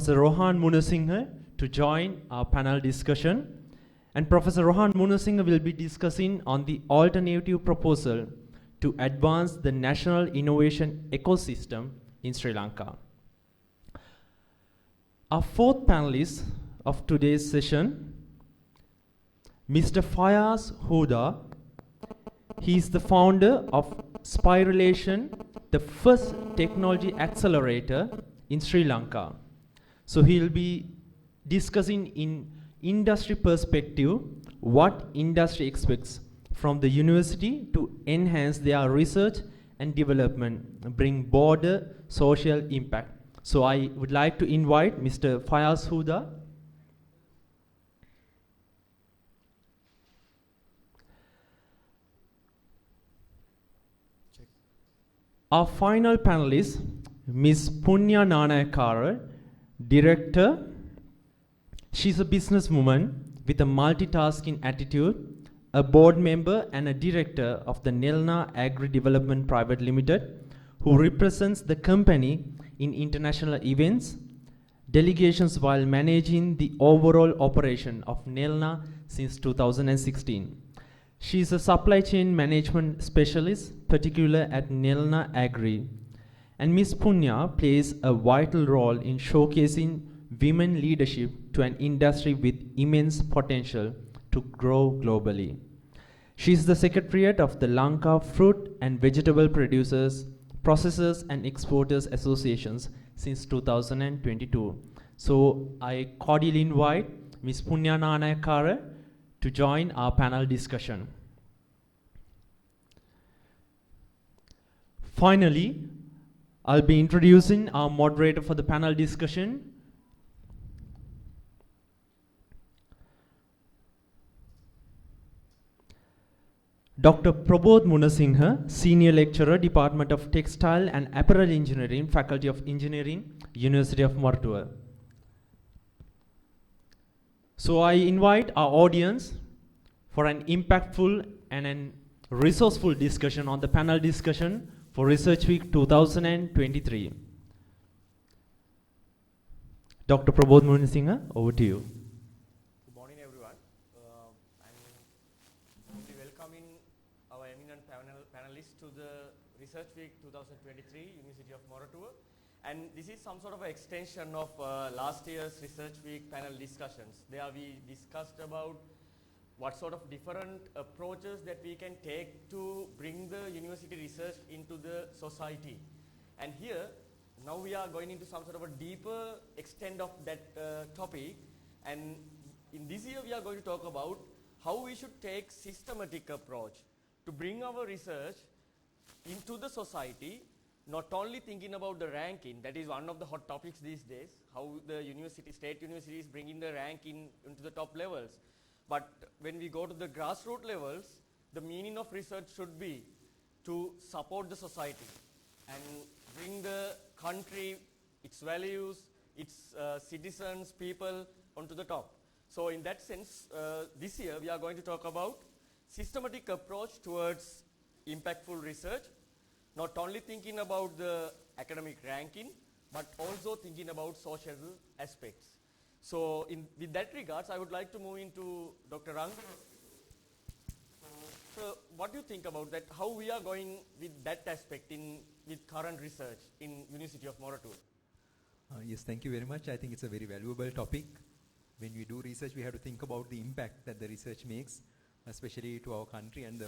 Professor Rohan Munasinghe to join our panel discussion. And Professor Rohan Munasinghe will be discussing on the alternative proposal to advance the national innovation ecosystem in Sri Lanka. Our fourth panelist of today's session, Mr. Fayaz Huda. He is the founder of Spiralation, the first technology accelerator in Sri Lanka. So he'll be discussing in industry perspective what industry expects from the university to enhance their research and development, bring broader social impact. So I would like to invite Mr. Fayaz Huda. Our final panelist, Ms. Punya Nanayakara, director. She's a businesswoman with a multitasking attitude, a board member and a director of the Nelna Agri Development Private Limited, who represents the company in international events, delegations while managing the overall operation of Nelna since 2016. She is a supply chain management specialist, particularly at Nelna Agri. And Ms. Punya plays a vital role in showcasing women leadership to an industry with immense potential to grow globally. She is the secretariat of the Lanka Fruit and Vegetable Producers, Processors and Exporters Associations since 2022. So I cordially invite Ms. Punya Nanayakara to join our panel discussion. Finally, I'll be introducing our moderator for the panel discussion, Dr. Prabodh Munasinghe, Senior Lecturer, Department of Textile and Apparel Engineering, Faculty of Engineering, University of Moratuwa. So I invite our audience for an impactful and an resourceful discussion on the panel discussion for Research Week 2023. Dr. Prabodh Munasinghe, over to you. Good morning, everyone. I'm welcoming our eminent panelists to the Research Week 2023, University of Moratuwa. And this is some sort of an extension of last year's Research Week panel discussions. There we discussed about what sort of different approaches that we can take to bring the university research into the society. And here, now we are going into some sort of a deeper extent of that topic. And in this year, we are going to talk about how we should take systematic approach to bring our research into the society, not only thinking about the ranking, that is one of the hot topics these days, how the university, state universities bringing the ranking into the top levels. But when we go to the grassroots levels, the meaning of research should be to support the society and bring the country, its values, its citizens, people onto the top. So in that sense, this year we are going to talk about systematic approach towards impactful research, not only thinking about the academic ranking, but also thinking about social aspects. So with that regards, I would like to move into Dr. Rang. So what do you think about that? How we are going with that aspect with current research in University of Moratuwa? Yes, thank you very much. I think it's a very valuable topic. When we do research, we have to think about the impact that the research makes, especially to our country and the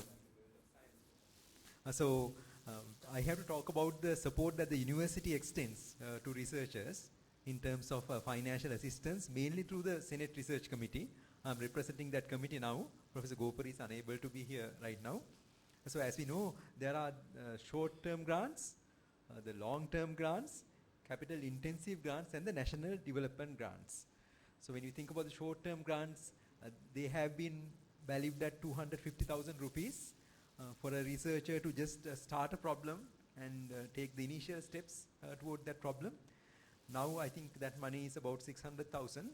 I have to talk about the support that the university extends to researchers in terms of financial assistance, mainly through the Senate Research Committee. I'm representing that committee now. Professor Gopar is unable to be here right now. So as we know, there are short-term grants, the long-term grants, capital-intensive grants, and the national development grants. So when you think about the short-term grants, they have been valued at 250,000 rupees for a researcher to just start a problem and take the initial steps toward that problem. Now I think that money is about 600,000.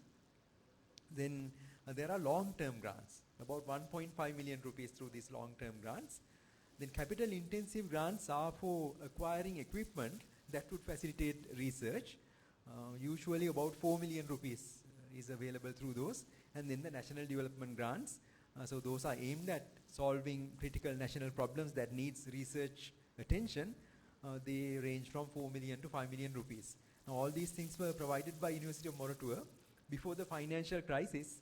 Then there are long-term grants, about 1.5 million rupees through these long-term grants. Then capital-intensive grants are for acquiring equipment that would facilitate research. usually about 4 million rupees is available through those. And then the national development grants. So those are aimed at solving critical national problems that needs research attention. They range from 4 million to 5 million rupees. Now all these things were provided by University of Moratuwa. Before the financial crisis,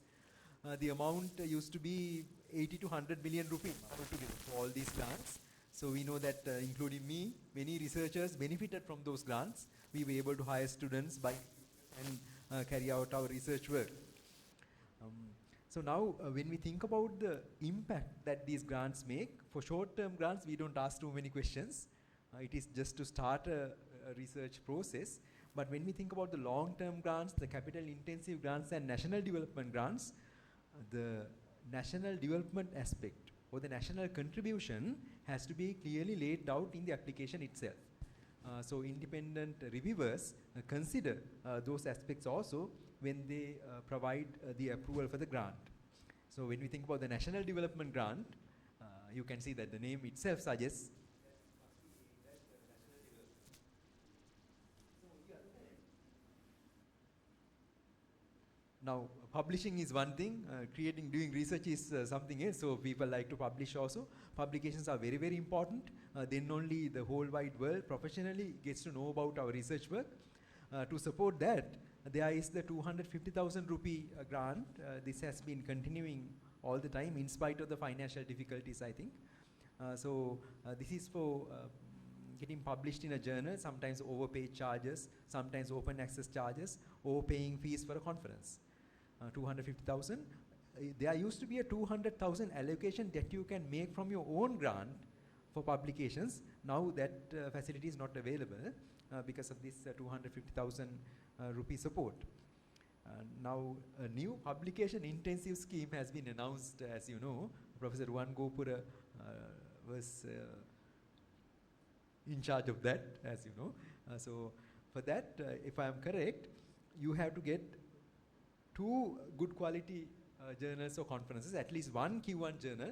the amount used to be 80 to 100 million rupees altogether for all these grants. So we know that including me, many researchers benefited from those grants. We were able to hire students and carry out our research work. So now when we think about the impact that these grants make, for short-term grants we don't ask too many questions. It is just to start a research process. But when we think about the long-term grants, the capital-intensive grants and national development grants, the national development aspect or the national contribution has to be clearly laid out in the application itself. So independent reviewers consider those aspects also when they provide the approval for the grant. So when we think about the national development grant, you can see that the name itself suggests now, publishing is one thing, doing research is something else, so people like to publish also. Publications are very, very important. Then only the whole wide world professionally gets to know about our research work. To support that, there is the 250,000 rupee grant. This has been continuing all the time in spite of the financial difficulties, I think. This is for getting published in a journal, sometimes overpaid charges, sometimes open access charges, or paying fees for a conference. 250,000. There used to be a 200,000 allocation that you can make from your own grant for publications. Now that facility is not available because of this 250,000 rupee support. Now a new publication intensive scheme has been announced, as you know. Professor Ruwan Gopura was in charge of that, as you know. So for that, if I am correct, you have to get 2 good quality journals or conferences, at least one Q1 journal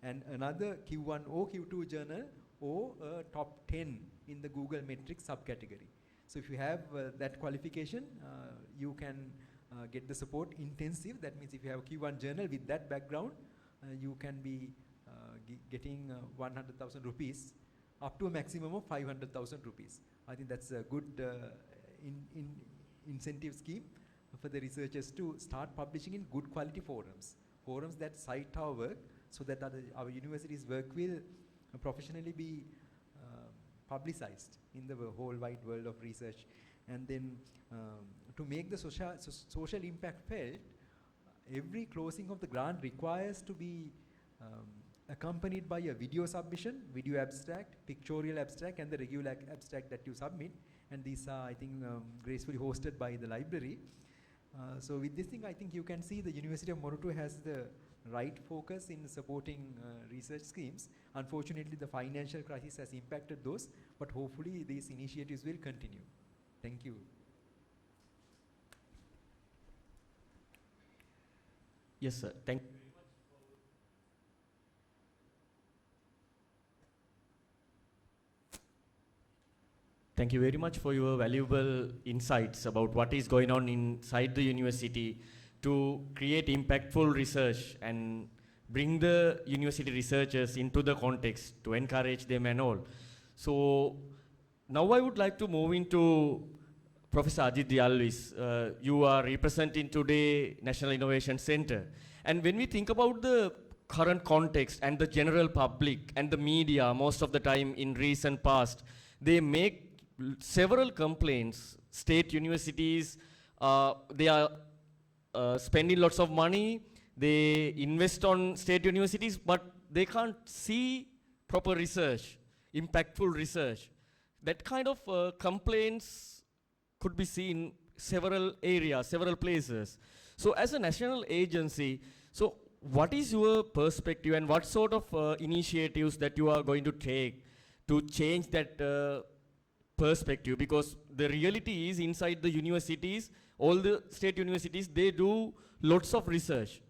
and another Q1 or Q2 journal or top 10 in the Google metrics subcategory. So if you have that qualification, you can get the support intensive. That means if you have a Q1 journal with that background, you can be getting 100,000 rupees up to a maximum of 500,000 rupees. I think that's a good incentive scheme for the researchers to start publishing in good quality forums that cite our work, so that our university's work will professionally be publicized in the whole wide world of research. And then to make the social impact felt, every closing of the grant requires to be accompanied by a video submission, video abstract, pictorial abstract, and the regular abstract that you submit. And these are, I think, gracefully hosted by the library. So with this thing, I think you can see the University of Moratuwa has the right focus in supporting research schemes. Unfortunately, the financial crisis has impacted those, but hopefully these initiatives will continue. Thank you. Yes, sir. Thank you. Thank you very much for your valuable insights about what is going on inside the university to create impactful research and bring the university researchers into the context to encourage them and all. So now I would like to move into Professor Ajit Dialvis. You are representing today National Innovation Center. And when we think about the current context and the general public and the media, most of the time in recent past, they make several complaints. State universities, they are spending lots of money, they invest on state universities, but they can't see proper research, impactful research. That kind of complaints could be seen several areas, several places. So as a national agency, so what is your perspective and what sort of initiatives that you are going to take to change that perspective? Because the reality is inside the universities, all the state universities, they do lots of research.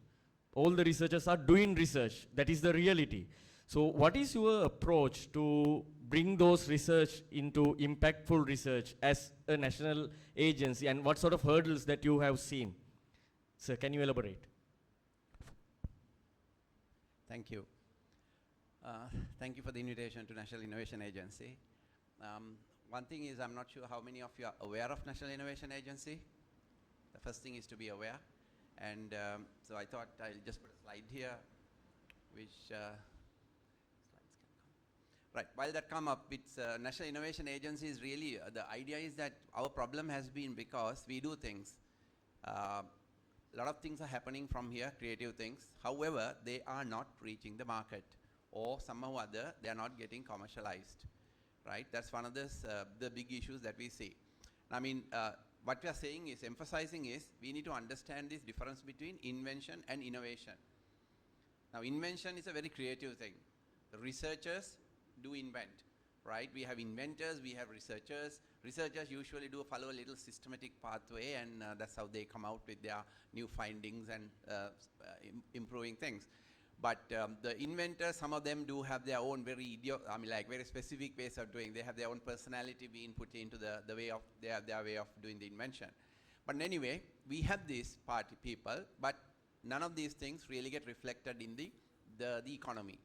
All the researchers are doing research. That is the reality. So what is your approach to bring those research into impactful research as a national agency, and what sort of hurdles that you have seen? Sir, can you elaborate? Thank you. Thank you for the invitation to National Innovation Agency. One thing is, I'm not sure how many of you are aware of National Innovation Agency. The first thing is to be aware. And so I thought I'll just put a slide here, which slides can come. Right, while that come up, it's National Innovation Agency is really, the idea is that our problem has been because we do things. A lot of things are happening from here, creative things. However, they are not reaching the market, or somehow or other, they are not getting commercialized, right? That's one of the big issues that we see. I mean, what we are saying is, emphasizing is, we need to understand this difference between invention and innovation. Now, invention is a very creative thing. The researchers do invent, right? We have inventors, we have researchers. Researchers usually do follow a little systematic pathway, and that's how they come out with their new findings and improving things. But the inventors, some of them do have their own very very specific ways of doing. They have their own personality being put into the way of their way of doing the invention. But anyway, we have these party people, but none of these things really get reflected in the economy.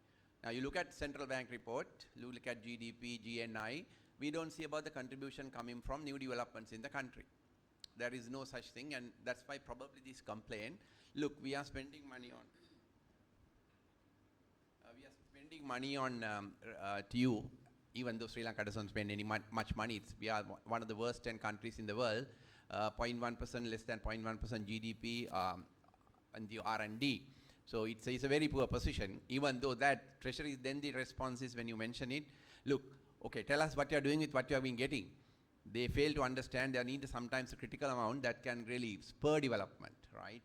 Now you look at central bank report, you look at GDP, GNI, we don't see about the contribution coming from new developments in the country. There is no such thing, and that's why probably this complaint. Look, we are spending money on TU, even though Sri Lanka doesn't spend much money. We are one of the worst 10 countries in the world, 0.1%, less than 0.1% GDP and the R&D. So it's a very poor position. Even though that Treasury, then the response is when you mention it, look, okay, tell us what you are doing with what you have been getting. They fail to understand there need sometimes a critical amount that can really spur development, right?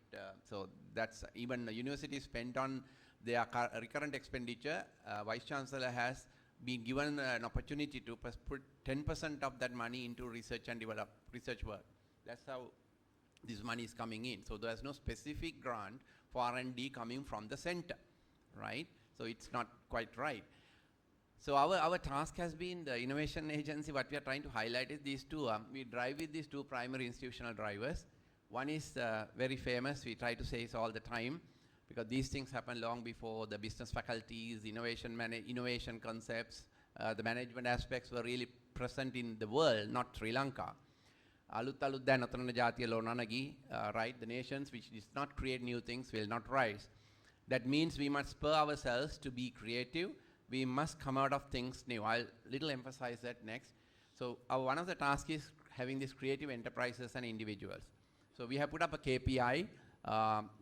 So that's even the university spent on their recurrent expenditure. Vice Chancellor has been given an opportunity to put 10% of that money into research and research work. That's how this money is coming in. So there's no specific grant for R&D coming from the center, right? So it's not quite right. So our task has been, the innovation agency, what we are trying to highlight is these two, we drive with these two primary institutional drivers. One is very famous, we try to say it all the time, because these things happen long before the business faculties, innovation concepts, the management aspects were really present in the world, not Sri Lanka. Right, the nations which does not create new things will not rise. That means we must spur ourselves to be creative. We must come out of things new. I'll little emphasize that next. So one of the tasks is having these creative enterprises and individuals. So we have put up a KPI,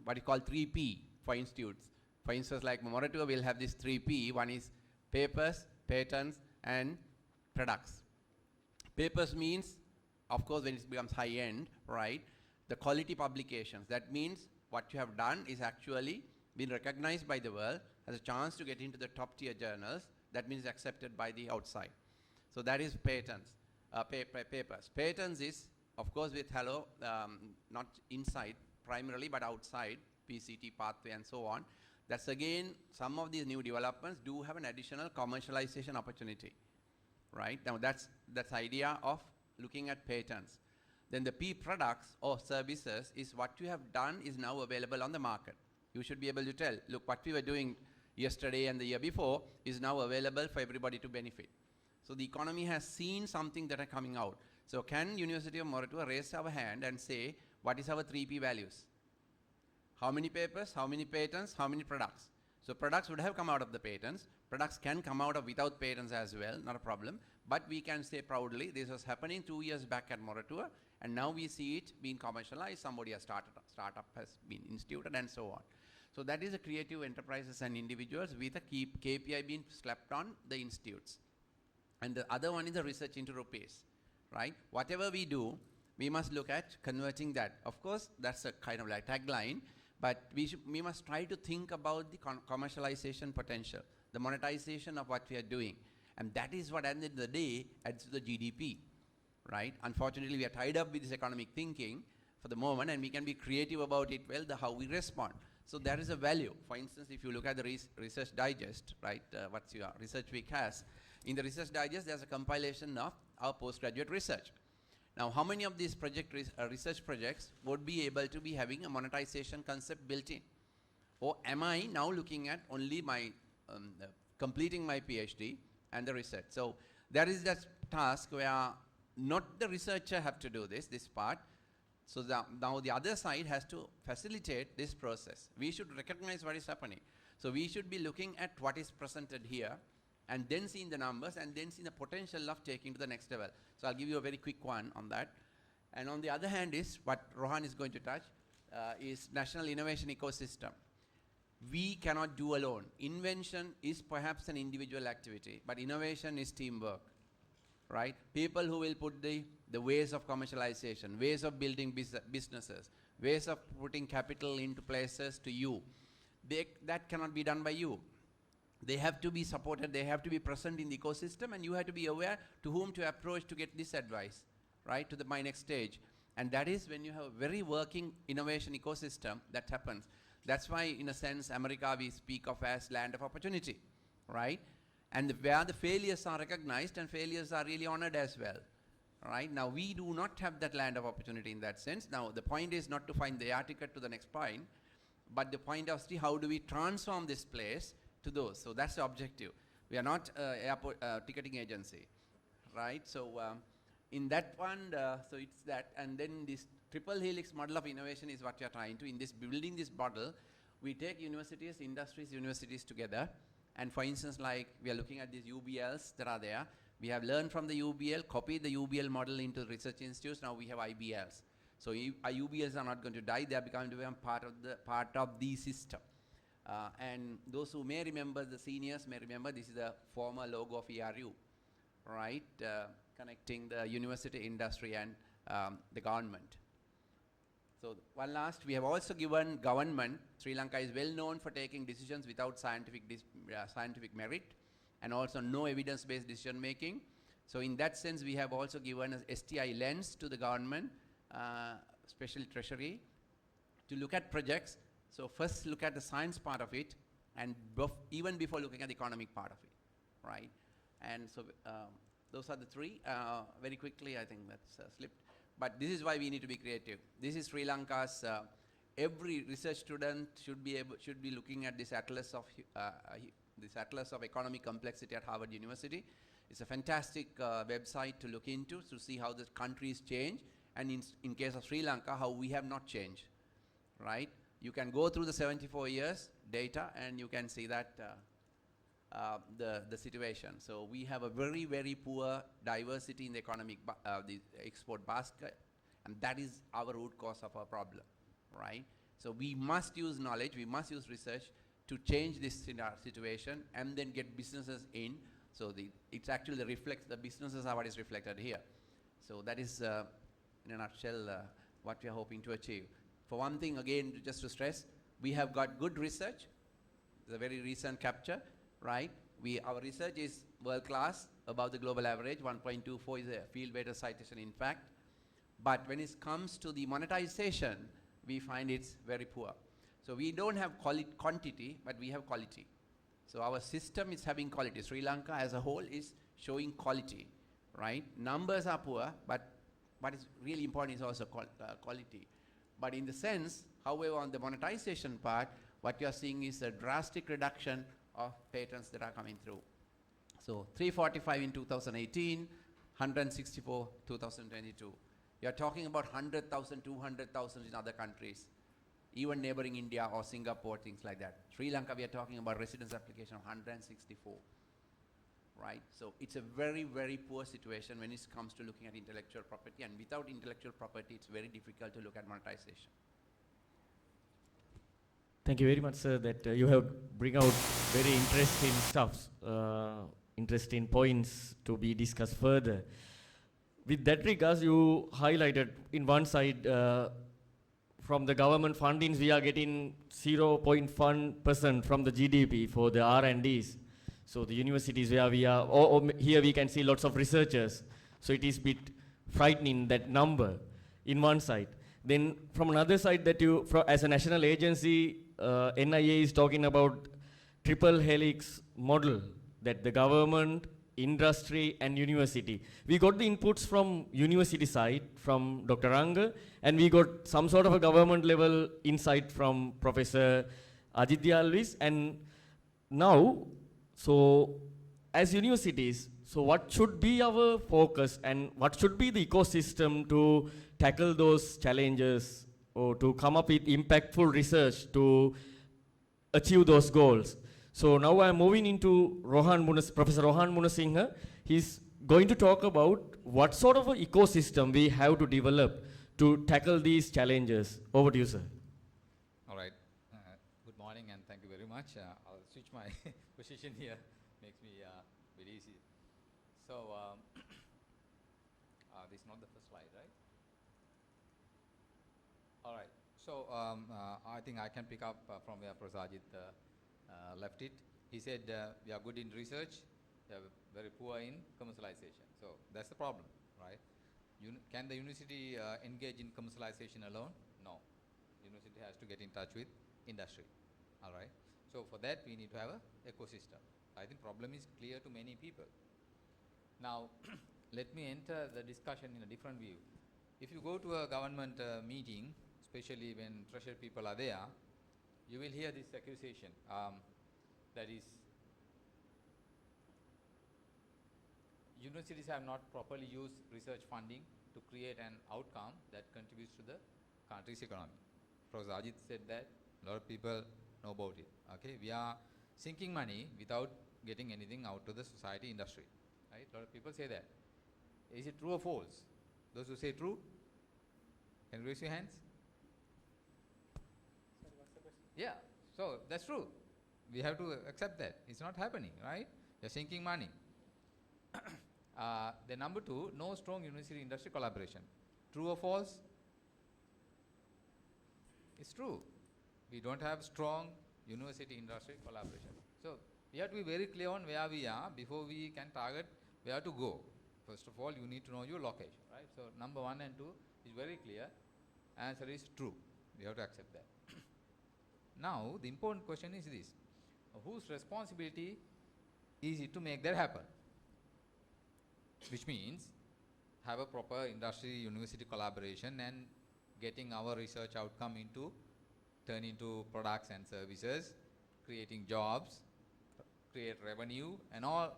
what we call 3P for institutes. For instance, like Moratuwa will have this 3P. One is papers, patents, and products. Papers means, of course, when it becomes high-end, right, the quality publications. That means what you have done is actually been recognized by the world, has a chance to get into the top-tier journals. That means accepted by the outside. So that is patents, papers. Patents is, of course, with Hello, not inside primarily, but outside, PCT pathway and so on. That's again, some of these new developments do have an additional commercialization opportunity, right? Now that's idea of looking at patents. Then the P products or services is what you have done is now available on the market. You should be able to tell, look, what we were doing yesterday and the year before is now available for everybody to benefit. So the economy has seen something that are coming out. So can University of Moratuwa raise our hand and say, what is our 3P values? How many papers, how many patents, how many products? So products would have come out of the patents. Products can come out of without patents as well, not a problem. But we can say proudly, this was happening 2 years back at Moratuwa, and now we see it being commercialized. Somebody has startup has been instituted and so on. So that is the creative enterprises and individuals with a KPI being slapped on the institutes. And the other one is the research into rupees, right? Whatever we do, we must look at converting that. Of course, that's a kind of like tagline, but we must try to think about the commercialization potential, the monetization of what we are doing. And that is what, at the end of the day, adds to the GDP, right? Unfortunately, we are tied up with this economic thinking for the moment, and we can be creative about it, well, how we respond. So there is a value. For instance, if you look at the Research Digest, right, what's your Research Week has, In the Research Digest, there's a compilation of our postgraduate research. Now, how many of these research projects would be able to be having a monetization concept built in? Or am I now looking at only my completing my PhD and the research? So there is that task where not the researcher have to do this part. So now the other side has to facilitate this process. We should recognize what is happening. So we should be looking at what is presented here and then seeing the numbers and then seeing the potential of taking to the next level. So I'll give you a very quick one on that. And on the other hand is what Rohan is going to touch is national innovation ecosystem. We cannot do alone. Invention is perhaps an individual activity, but innovation is teamwork, right? People who will put the ways of commercialization, ways of building businesses, ways of putting capital into places to you. That cannot be done by you. They have to be supported, they have to be present in the ecosystem, and you have to be aware to whom to approach to get this advice, right, to my next stage. And that is when you have a very working innovation ecosystem that happens. That's why, in a sense, America we speak of as land of opportunity, right? And where the failures are recognized and failures are really honored as well, right? Now, we do not have that land of opportunity in that sense. Now, the point is not to find the air ticket to the next point, but the point of how do we transform this place to those. So that's the objective. We are not airport ticketing agency, right? So in that one, so it's that, and then this triple helix model of innovation is what we are trying to. In this building this model, we take universities, industries, universities together. And for instance, like we are looking at these UBLs that are there. We have learned from the UBL, copied the UBL model into research institutes. Now we have IBLs. So our UBLs are not going to die. They are becoming to be part of the system. And those who may remember, the seniors may remember, this is the former logo of ERU, right? Connecting the university, industry, and the government. So one last, we have also given government. Sri Lanka is well known for taking decisions without scientific merit, and also no evidence-based decision making. So in that sense, we have also given a STI lens to the government, especially Treasury, to look at projects. So first look at the science part of it, and even before looking at the economic part of it, right? And so those are the three. Very quickly, I think that's slipped. But this is why we need to be creative. This is Sri Lanka's. Every research student should be looking at this atlas of economic complexity at Harvard University. It's a fantastic website to look into to see how the countries change, and in case of Sri Lanka, how we have not changed, right? You can go through the 74 years data, and you can see that the situation. So we have a very, very poor diversity in the economic the export basket, and that is our root cause of our problem, right? So we must use knowledge, we must use research to change this situation, and then get businesses in. So it's actually the businesses are what is reflected here. So that is, in a nutshell, what we are hoping to achieve. For one thing, again, just to stress, we have got good research. It's a very recent capture, right? Our research is world class, above the global average. 1.24 is a field-weighted citation, in fact. But when it comes to the monetization, we find it's very poor. So we don't have quantity, but we have quality. So our system is having quality. Sri Lanka as a whole is showing quality, right? Numbers are poor, but what is really important is also quality. But in the sense, however, on the monetization part, what you are seeing is a drastic reduction of patents that are coming through. So 345 in 2018, 164 2022. You are talking about 100,000, 200,000 in other countries, even neighboring India or Singapore, things like that. Sri Lanka, we are talking about residence application of 164, right? So it's a very, very poor situation when it comes to looking at intellectual property, and without intellectual property, it's very difficult to look at monetization. Thank you very much, sir, that you have bring out very interesting stuff, interesting points to be discussed further. With that regards, you highlighted in one side, from the government fundings, we are getting 0.1% from the GDP for the R&Ds. So the universities where we are, or here we can see lots of researchers. So it is a bit frightening, that number, in one side. Then from another side, that you, as a national agency, NIA is talking about triple helix model, that the government, industry and university. We got the inputs from university side, from Dr. Ranga, and we got some sort of a government level insight from Professor Aditya Alvis. And now, so as universities, so what should be our focus and what should be the ecosystem to tackle those challenges or to come up with impactful research to achieve those goals? So now I'm moving into Professor Rohan Munasinghe. He's going to talk about what sort of an ecosystem we have to develop to tackle these challenges. Over to you, sir. All right. Good morning and thank you very much. I'll switch my position here. Makes me very easy. So this is not the first slide, right? All right. So I think I can pick up from where Prasajit left it. He said we are good in research, we are very poor in commercialization. So that's the problem, right? Can the university engage in commercialization alone? No. University has to get in touch with industry. All right. So for that we need to have an ecosystem. I think problem is clear to many people. Now let me enter the discussion in a different view. If you go to a government meeting, especially when treasury people are there, you will hear this accusation that is, universities have not properly used research funding to create an outcome that contributes to the country's economy. Professor Ajit said that, a lot of people know about it. Okay, we are sinking money without getting anything out to the society, industry. Right? A lot of people say that. Is it true or false? Those who say true, can you raise your hands? Yeah, so that's true. We have to accept that. It's not happening, right? You're sinking money. Then number two, no strong university-industry collaboration. True or false? It's true. We don't have strong university-industry collaboration. So we have to be very clear on where we are before we can target where to go. First of all, you need to know your location, right? So number 1 and 2 is very clear. Answer is true. We have to accept that. Now, the important question is this. Whose responsibility is it to make that happen? Which means have a proper industry-university collaboration and getting our research outcome turn into products and services, creating jobs, create revenue, and all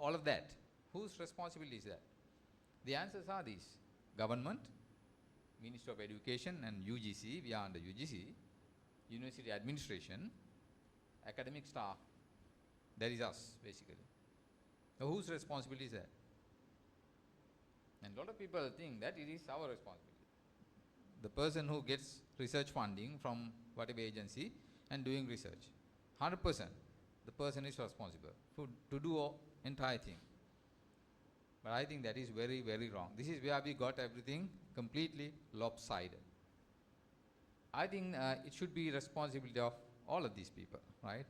of that. Whose responsibility is that? The answers are these. Government, Ministry of Education and UGC, we are under UGC, University Administration, academic staff, that is us basically. So whose responsibility is that? And a lot of people think that it is our responsibility. The person who gets research funding from whatever agency and doing research, 100%, the person is responsible to do entire thing. But I think that is very, very wrong. This is where we got everything completely lopsided. I think it should be responsibility of all of these people, right?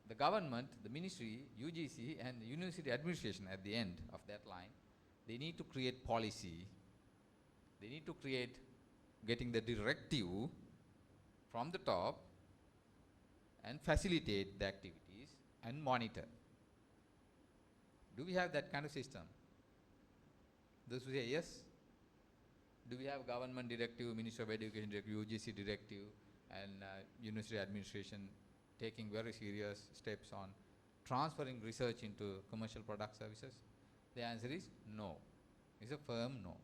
The government, the ministry, UGC and the university administration at the end of that line, they need to create policy. They need to create getting the directive from the top and facilitate the activities and monitor. Do we have that kind of system? Those who say yes. Do we have government directive, Ministry of Education directive, UGC directive, and university administration taking very serious steps on transferring research into commercial product services? The answer is no. It's a firm no.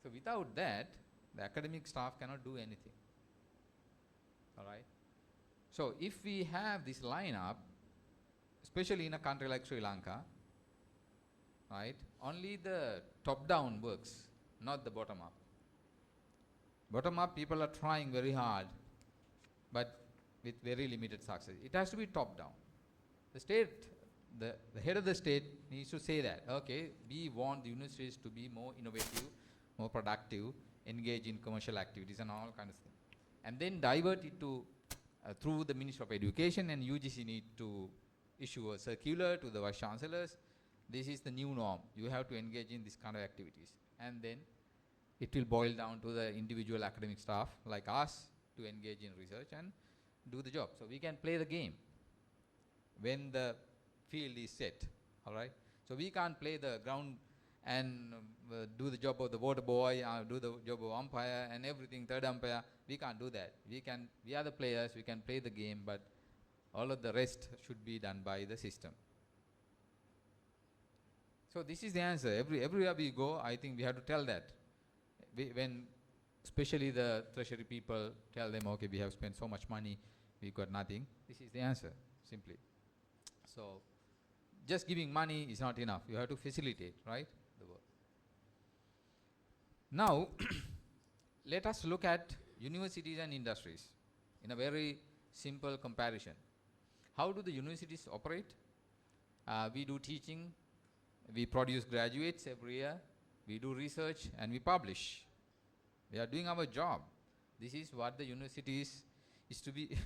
So without that, the academic staff cannot do anything. All right? So if we have this lineup, especially in a country like Sri Lanka, right, only the top-down works, not the bottom-up. Bottom-up, people are trying very hard, but with very limited success. It has to be top-down. The state, the head of the state needs to say that, okay, we want the universities to be more innovative, more productive, engage in commercial activities and all kinds of things. And then divert it to, through the Ministry of Education, and UGC need to issue a circular to the vice chancellors. This is the new norm. You have to engage in this kind of activities. And then it will boil down to the individual academic staff like us to engage in research and do the job. So we can play the game. When the field is set, all right? So we can't play the ground and do the job of the water boy, do the job of umpire and everything, third umpire. We can't do that. We are the players, we can play the game, but all of the rest should be done by the system. So this is the answer. Everywhere we go, I think we have to tell that. When especially the treasury people tell them, okay, we have spent so much money, we got nothing. This is the answer, simply. So just giving money is not enough. You have to facilitate, right, the work. Now, let us look at universities and industries in a very simple comparison. How do the universities operate? We do teaching, we produce graduates every year, we do research, and we publish. We are doing our job. This is what the universities is to be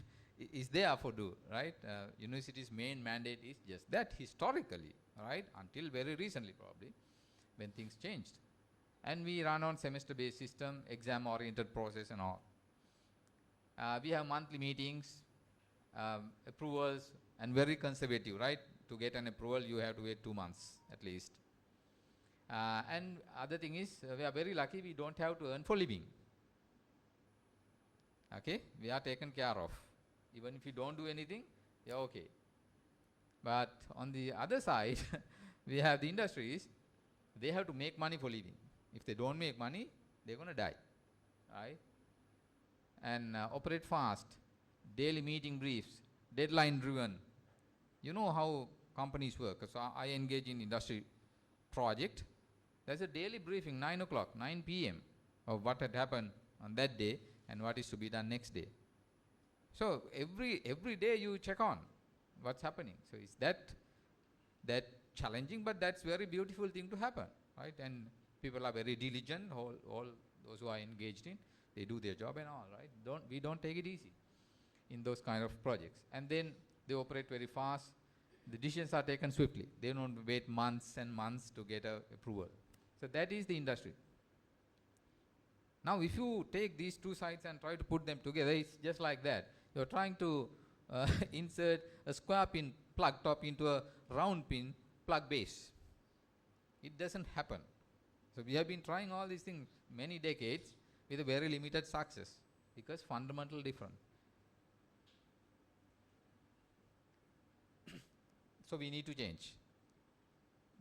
is there for do, right? University's main mandate is just that historically, right? Until very recently probably, when things changed. And we run on semester-based system, exam-oriented process and all. We have monthly meetings, approvals, and very conservative, right? To get an approval, you have to wait 2 months at least. And other thing is, we are very lucky we don't have to earn for living. Okay, we are taken care of. Even if you don't do anything, you're okay. But on the other side, we have the industries, they have to make money for living. If they don't make money, they're going to die, right? And operate fast, daily meeting briefs, deadline driven. You know how companies work. So I engage in industry project. There's a daily briefing, 9 o'clock, 9 p.m. of what had happened on that day and what is to be done next day. So every day you check on what's happening. So is that challenging, but that's very beautiful thing to happen, right? And people are very diligent, all those who are engaged in, they do their job and all, right? We don't take it easy in those kind of projects. And then they operate very fast. The decisions are taken swiftly. They don't wait months and months to get a approval. So that is the industry. Now if you take these two sides and try to put them together, it's just like that. You're trying to insert a square pin plug top into a round pin plug base. It doesn't happen. So we have been trying all these things many decades with a very limited success because fundamental different. So we need to change.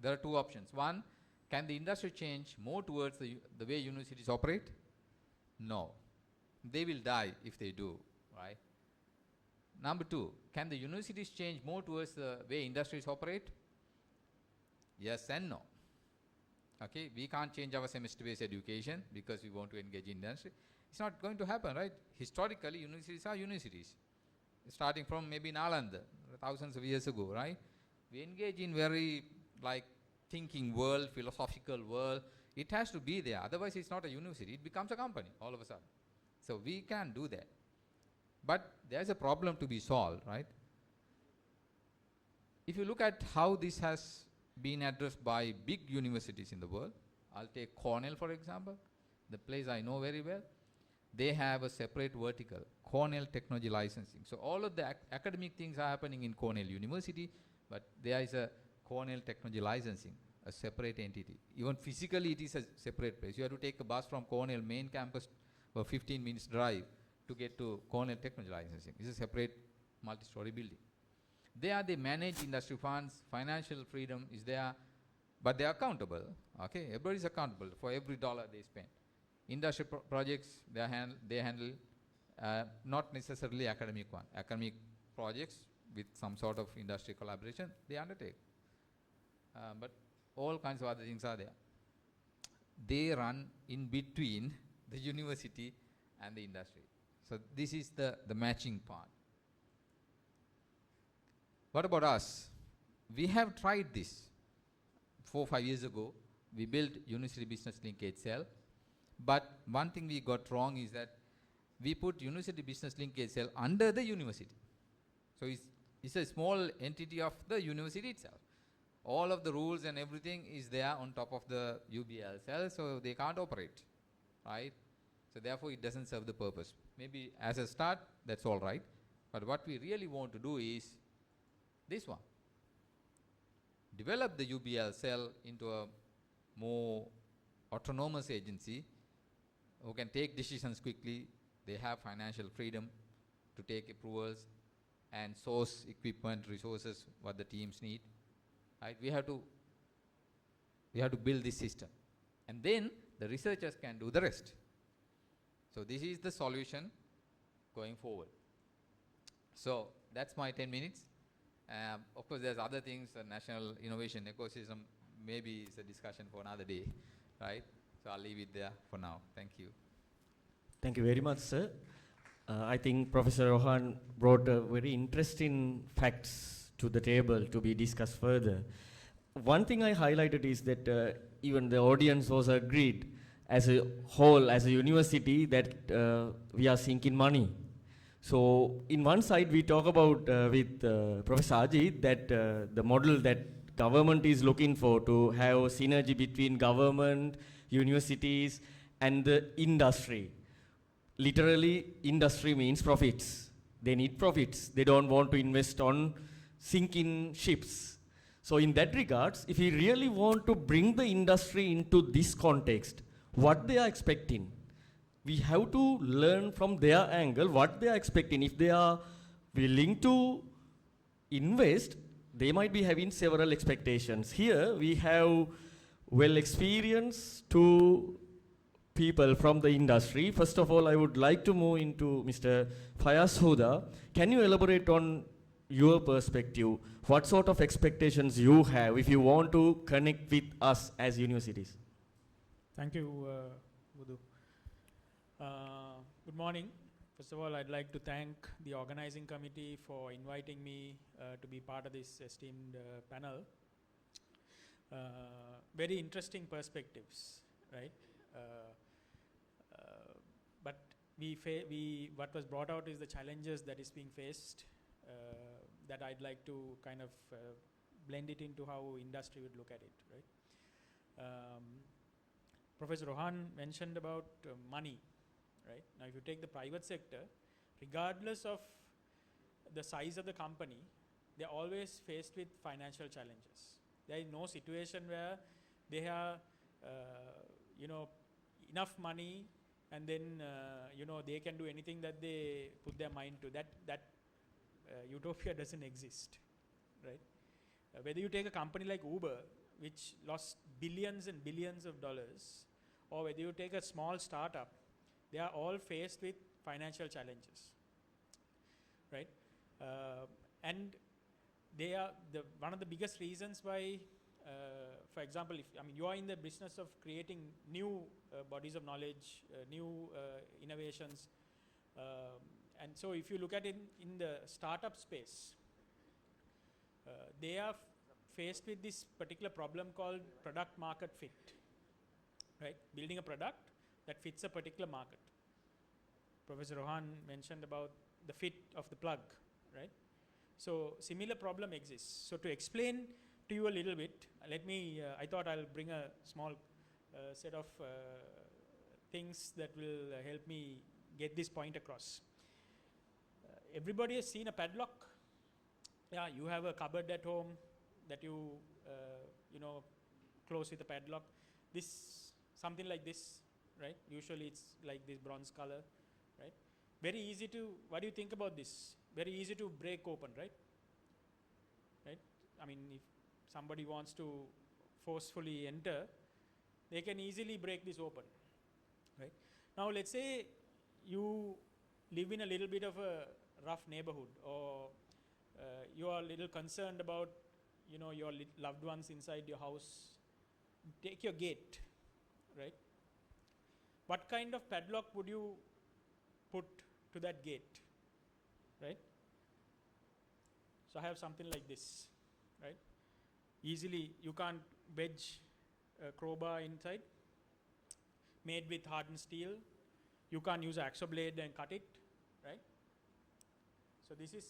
There are two options. One, can the industry change more towards the way universities operate? No. They will die if they do, right? Number two, can the universities change more towards the way industries operate? Yes and no. Okay, we can't change our semester-based education because we want to engage in industry. It's not going to happen, right? Historically, universities are universities. Starting from maybe Nalanda, thousands of years ago, right? We engage in very thinking world, philosophical world. It has to be there. Otherwise, it's not a university. It becomes a company all of a sudden. So we can do that. But there's a problem to be solved, right? If you look at how this has been addressed by big universities in the world, I'll take Cornell, for example, the place I know very well. They have a separate vertical, Cornell Technology Licensing. So all of the academic things are happening in Cornell University, but there is a Cornell Technology Licensing, a separate entity. Even physically, it is a separate place. You have to take a bus from Cornell main campus for 15 minutes drive to get to Cornell Technology Licensing. It's a separate multi-story building. There they manage industry funds, financial freedom is there, but they are accountable. Okay, everybody is accountable for every dollar they spend. Industry projects, they handle not necessarily academic one. Academic projects with some sort of industry collaboration, they undertake. But all kinds of other things are there. They run in between the university and the industry. So this is the matching part. What about us? We have tried this 4 or 5 years ago. We built University Business Linkage Cell. But one thing we got wrong is that we put University Business Linkage Cell under the university. So it's a small entity of the university itself. All of the rules and everything is there on top of the UBL cell, so they can't operate, right? So therefore it doesn't serve the purpose. Maybe as a start, that's all right. But what we really want to do is this one. develop the UBL cell into a more autonomous agency who can take decisions quickly. They have financial freedom to take approvals and source equipment, resources, what the teams need. Right? We have to build this system. And then the researchers can do the rest. So this is the solution going forward. So that's my 10 minutes. Of course, there's other things, the national innovation ecosystem, maybe it's a discussion for another day, right? So I'll leave it there for now. Thank you. Thank you very much, sir. I think Professor Rohan brought very interesting facts to the table to be discussed further. One thing I highlighted is that even the audience was agreed as a whole, as a university, that we are sinking money. So in one side we talk about with Professor Ajit that the model that government is looking for to have synergy between government, universities and the industry. Literally, industry means profits. They need profits. They don't want to invest on sinking ships. So in that regards, if we really want to bring the industry into this context, what they are expecting, we have to learn from their angle what they are expecting. If they are willing to invest, they might be having several expectations. Here we have well experienced two people from the industry. First of all, I would like to move into Mr. Fayaz Huda. Can you elaborate on your perspective? What sort of expectations you have if you want to connect with us as universities? Thank you, Udu. Good morning. First of all, I'd like to thank the organizing committee for inviting me to be part of this esteemed panel. Very interesting perspectives, right? But what was brought out is the challenges that is being faced that I'd like to kind of blend it into how industry would look at it, right? Professor Rohan mentioned about money, right? Now, if you take the private sector, regardless of the size of the company, they're always faced with financial challenges. There is no situation where they have, enough money and then, they can do anything that they put their mind to. That utopia doesn't exist, right? Whether you take a company like Uber, which lost billions and billions of dollars, or whether you take a small startup, they are all faced with financial challenges, right? And they are one of the biggest reasons why, for example, you are in the business of creating new bodies of knowledge, new innovations, and so if you look at it in the startup space, they are faced with this particular problem called product market fit, right? Building a product that fits a particular market. Professor Rohan mentioned about the fit of the plug, right? So similar problem exists. So to explain to you a little bit, I thought I'll bring a small set of things that will help me get this point across. Everybody has seen a padlock. Yeah, you have a cupboard at home that you close with a padlock. Something like this, right? Usually it's like this bronze color, right? Very easy to, what do you think about this? Very easy to break open, right? Right? I mean, if somebody wants to forcefully enter, they can easily break this open, right? Now let's say you live in a little bit of a rough neighborhood, or you are a little concerned about your loved ones inside your house. Take your gate, right? What kind of padlock would you put to that gate, right? So I have something like this, right? Easily, you can't wedge a crowbar inside, made with hardened steel. You can't use an Axo blade and cut it, right? So this is,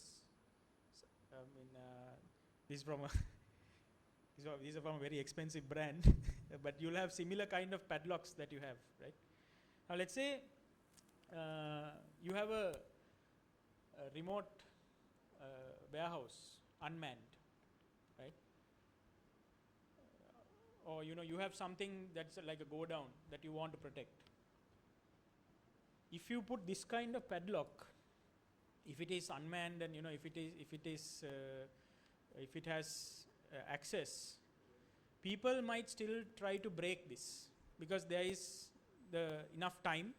this is from a these are from a very expensive brand, but you'll have similar kind of padlocks that you have, right? Now let's say you have a remote warehouse, unmanned, right? or you have something that's like a go down that you want to protect. If you put this kind of padlock, if it is unmanned and if it has access, people might still try to break this because there is the enough time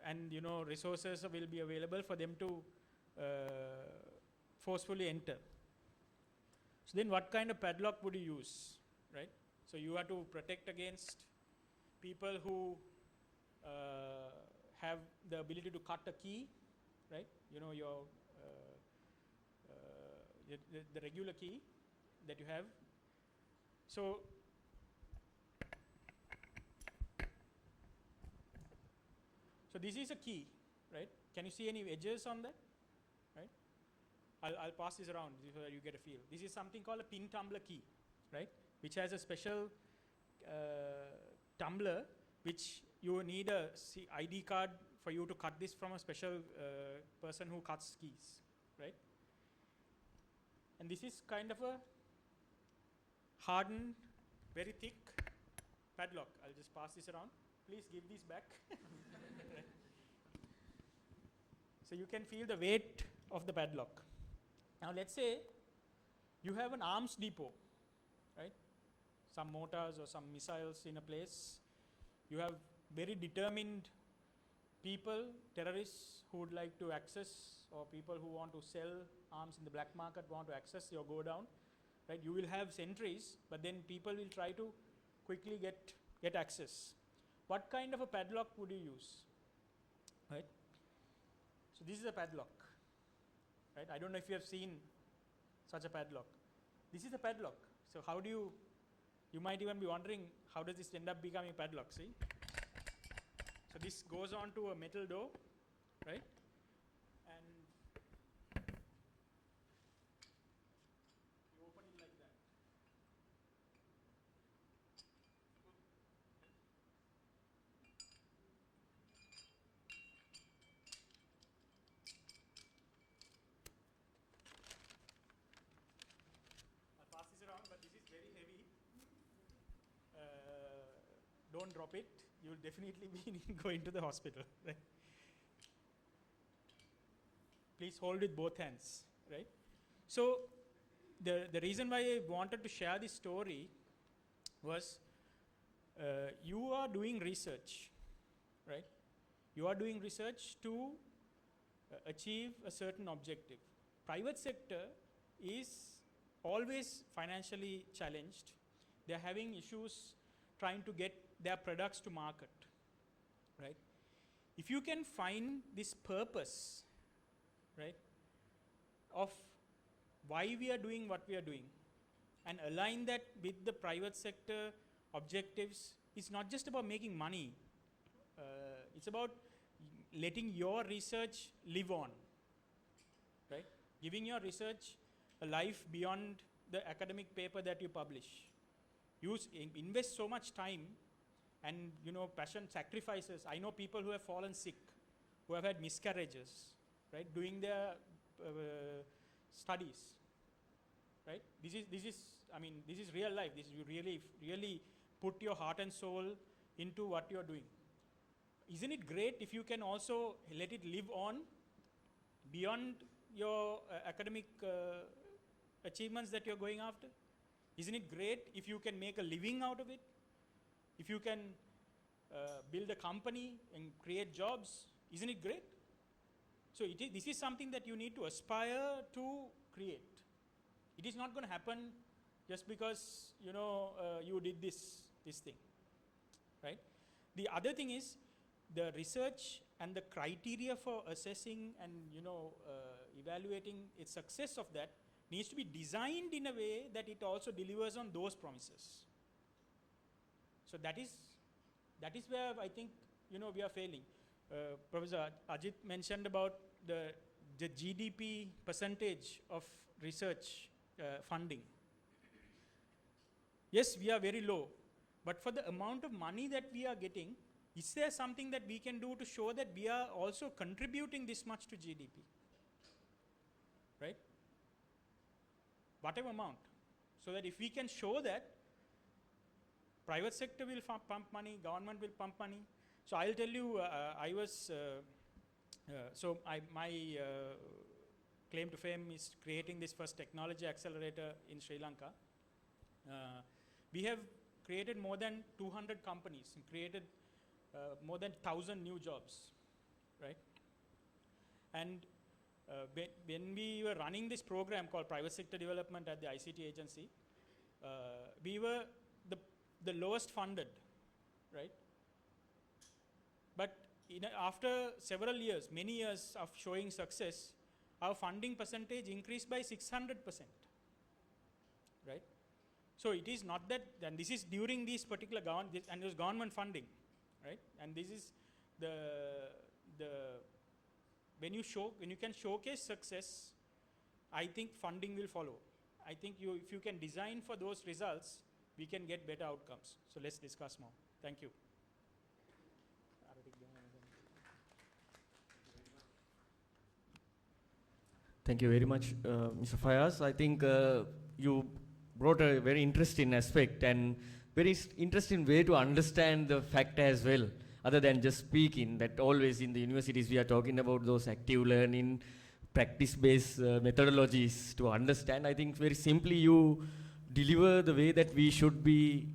and resources will be available for them to forcefully enter. So then what kind of padlock would you use, right? So you have to protect against people who have the ability to cut a key, right? Your the regular key that you have. So this is a key, right? Can you see any edges on that? Right? I'll pass this around so that you get a feel. This is something called a pin tumbler key, right? Which has a special tumbler which you need a ID card for you to cut this from a special person who cuts keys, right? And this is kind of a hardened, very thick padlock. I'll just pass this around. Please give this back. Right. So you can feel the weight of the padlock. Now let's say you have an arms depot, right? Some mortars or some missiles in a place. You have very determined people, terrorists who would like to access, or people who want to sell arms in the black market want to access your go down, right? You will have sentries, but then people will try to quickly get access. What kind of a padlock would you use, right? So this is a padlock, right? I don't know if you have seen such a padlock. This is a padlock. So how do you might even be wondering, how does this end up becoming a padlock, see? So this goes on to a metal door, right? And you open it like that. I'll pass this around, but this is very heavy. Don't drop it. You will definitely be going to the hospital, right? Please hold with both hands, right? So the reason why I wanted to share this story was you are doing research, right? You are doing research to achieve a certain objective. Private sector is always financially challenged. They are having issues trying to get their products to market, right? If you can find this purpose, right, of why we are doing what we are doing and align that with the private sector objectives, it's not just about making money. It's about letting your research live on, right? Giving your research a life beyond the academic paper that you publish. Invest so much time and passion, sacrifices. I know people who have fallen sick, who have had miscarriages, right, doing their studies, right? This is real life. This is you really put your heart and soul into what you're doing. Isn't it great if you can also let it live on beyond your academic achievements that you're going after? Isn't it great if you can make a living out of it? If you can build a company and create jobs, isn't it great? So this is something that you need to aspire to create. It is not going to happen just because you did this thing, right? The other thing is the research and the criteria for assessing and evaluating its success of that needs to be designed in a way that it also delivers on those promises. So that is where I think we are failing. Professor Ajit mentioned about the GDP percentage of research funding. Yes, we are very low, but for the amount of money that we are getting, is there something that we can do to show that we are also contributing this much to GDP? Right? Whatever amount. So that if we can show that, private sector will pump money, government will pump money. So I'll tell you, my claim to fame is creating this first technology accelerator in Sri Lanka. We have created more than 200 companies and created more than 1,000 new jobs, right? And when we were running this program called Private Sector Development at the ICT agency, we were the lowest funded, right? But after several years, many years of showing success, our funding percentage increased by 600%, right? So it is not that, and this is during these particular and it was government funding, right? And this is when you can showcase success, I think funding will follow. I think if you can design for those results, we can get better outcomes. So let's discuss more. Thank you. Thank you very much, Mr. Fayaz. I think you brought a very interesting aspect and very interesting way to understand the fact as well, other than just speaking, that always in the universities we are talking about those active learning, practice-based methodologies to understand. I think very simply you deliver the way that we should be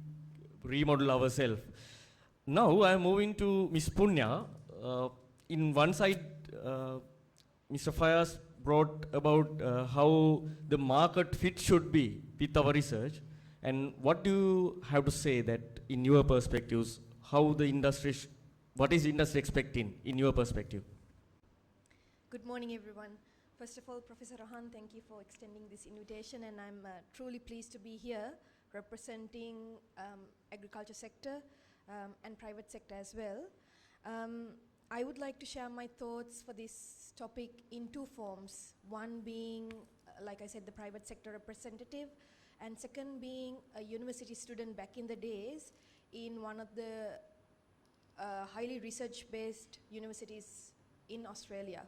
remodel ourselves. Now I am moving to Ms. Punya. In one side, Mr. Fayaz brought about how the market fit should be with our research, and what do you have to say that in your perspectives, how the industry, what is the industry expecting in your perspective? Good morning, everyone. First of all, Professor Rohan, thank you for extending this invitation, and I'm truly pleased to be here representing agriculture sector and private sector as well. I would like to share my thoughts for this topic in two forms. One being, like I said, the private sector representative, and second being a university student back in the days in one of the highly research-based universities in Australia.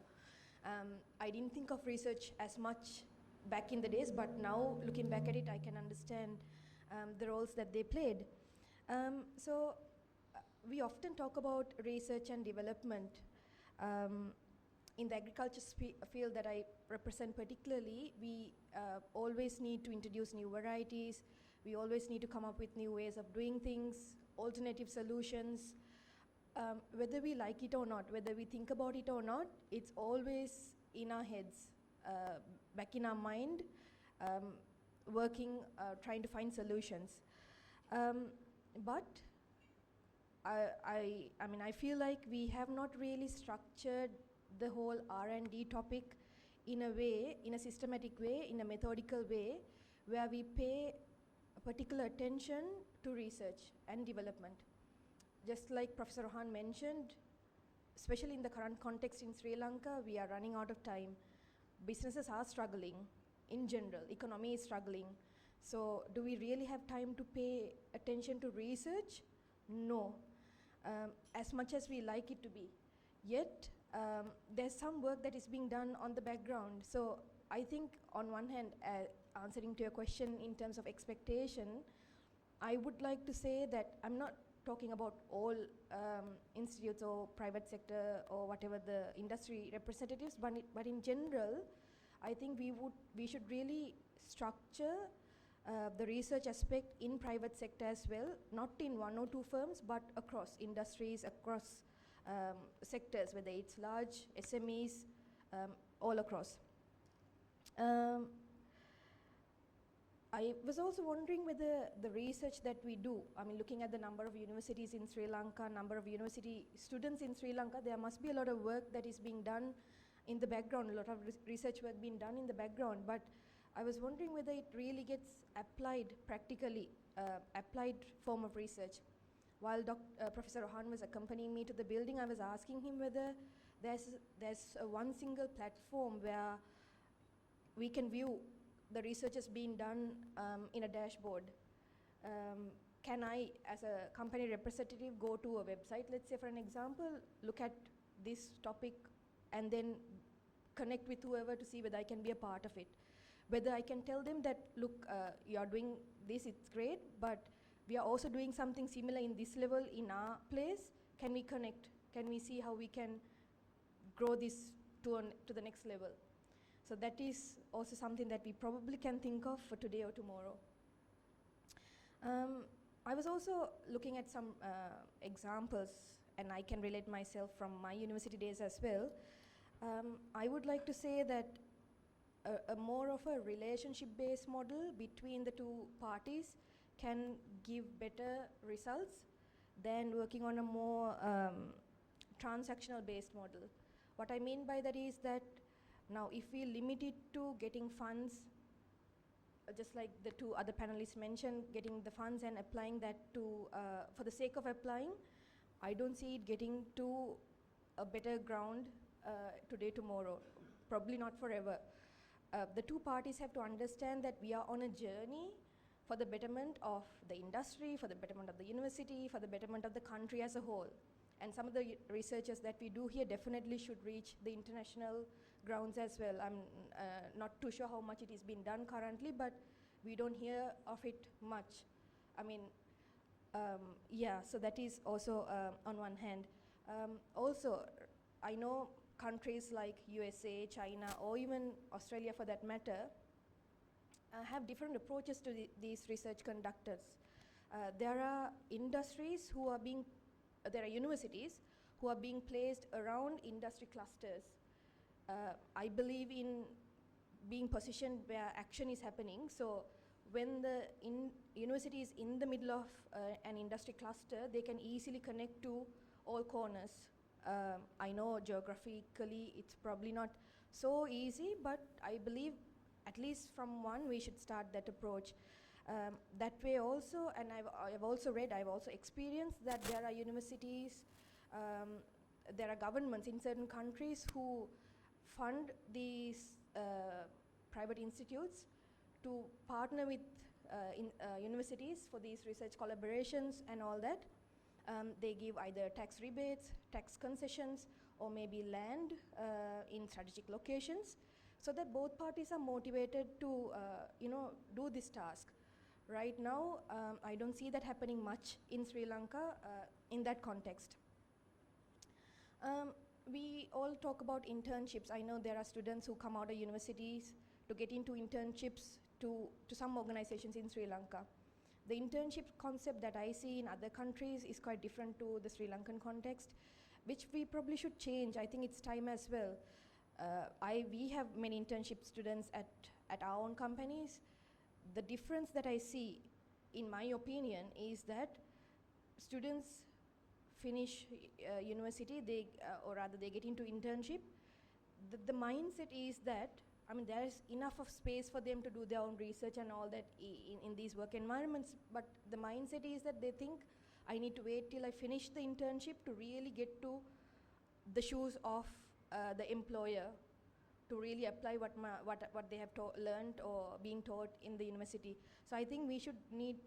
I didn't think of research as much back in the days, but now looking back at it, I can understand the roles that they played. We often talk about research and development. In the agriculture field that I represent particularly, we always need to introduce new varieties. We always need to come up with new ways of doing things, alternative solutions. Whether we like it or not, whether we think about it or not, it's always in our heads, back in our mind, working, trying to find solutions. But I feel like we have not really structured the whole R&D topic in a way, in a systematic way, in a methodical way, where we pay particular attention to research and development. Just like Professor Rohan mentioned, especially in the current context in Sri Lanka, we are running out of time. Businesses are struggling in general, economy is struggling. So do we really have time to pay attention to research? No, as much as we like it to be. Yet, there's some work that is being done on the background. So I think on one hand, answering to your question in terms of expectation, I would like to say that I'm not talking about all institutes or private sector or whatever the industry representatives, but in general, I think we should really structure the research aspect in private sector as well, not in one or two firms, but across industries, across sectors, whether it's large, SMEs, all across. I was also wondering whether the research that we do, looking at the number of universities in Sri Lanka, number of university students in Sri Lanka, there must be a lot of work that is being done in the background, a lot of research work being done in the background, but I was wondering whether it really gets applied practically, applied form of research. While Professor Rohan was accompanying me to the building, I was asking him whether there's one single platform where we can view the research is being done in a dashboard. Can I, as a company representative, go to a website, let's say for an example, look at this topic and then connect with whoever to see whether I can be a part of it? Whether I can tell them that, look, you are doing this, it's great, but we are also doing something similar in this level in our place. Can we connect? Can we see how we can grow this to the next level? So that is also something that we probably can think of for today or tomorrow. I was also looking at some examples, and I can relate myself from my university days as well. I would like to say that a more of a relationship-based model between the two parties can give better results than working on a more transactional-based model. What I mean by that is that now if we limit it to getting funds, just like the two other panelists mentioned, getting the funds and applying that to, for the sake of applying, I don't see it getting to a better ground today, tomorrow, probably not forever. The two parties have to understand that we are on a journey for the betterment of the industry, for the betterment of the university, for the betterment of the country as a whole. And some of the researches that we do here definitely should reach the international grounds as well. I'm not too sure how much it is being done currently, but we don't hear of it much. I mean, yeah, so that is also on one hand. Also, I know countries like USA, China, or even Australia for that matter, have different approaches to these research conductors. There are industries who are being, there are universities who are being placed around industry clusters. I believe in being positioned where action is happening. So when the university is in the middle of an industry cluster, they can easily connect to all corners. I know geographically it's probably not so easy, but I believe at least from one we should start that approach. That way also, and I've also read, I've also experienced that there are universities, there are governments in certain countries who fund these private institutes to partner with universities for these research collaborations and all that. They give either tax rebates, tax concessions, or maybe land in strategic locations, so that both parties are motivated to do this task. Right now, I don't see that happening much in Sri Lanka in that context. We all talk about internships. I know there are students who come out of universities to get into internships to some organizations in Sri Lanka. The internship concept that I see in other countries is quite different to the Sri Lankan context, which we probably should change. I think it's time as well. We have many internship students at our own companies. The difference that I see, in my opinion, is that students finish university, or rather they get into internship. The mindset is that, I mean, there is enough of space for them to do their own research and all that in these work environments, but the mindset is that they think, I need to wait till I finish the internship to really get to the shoes of the employer, to really apply what they have learned or being taught in the university. So I think we should need,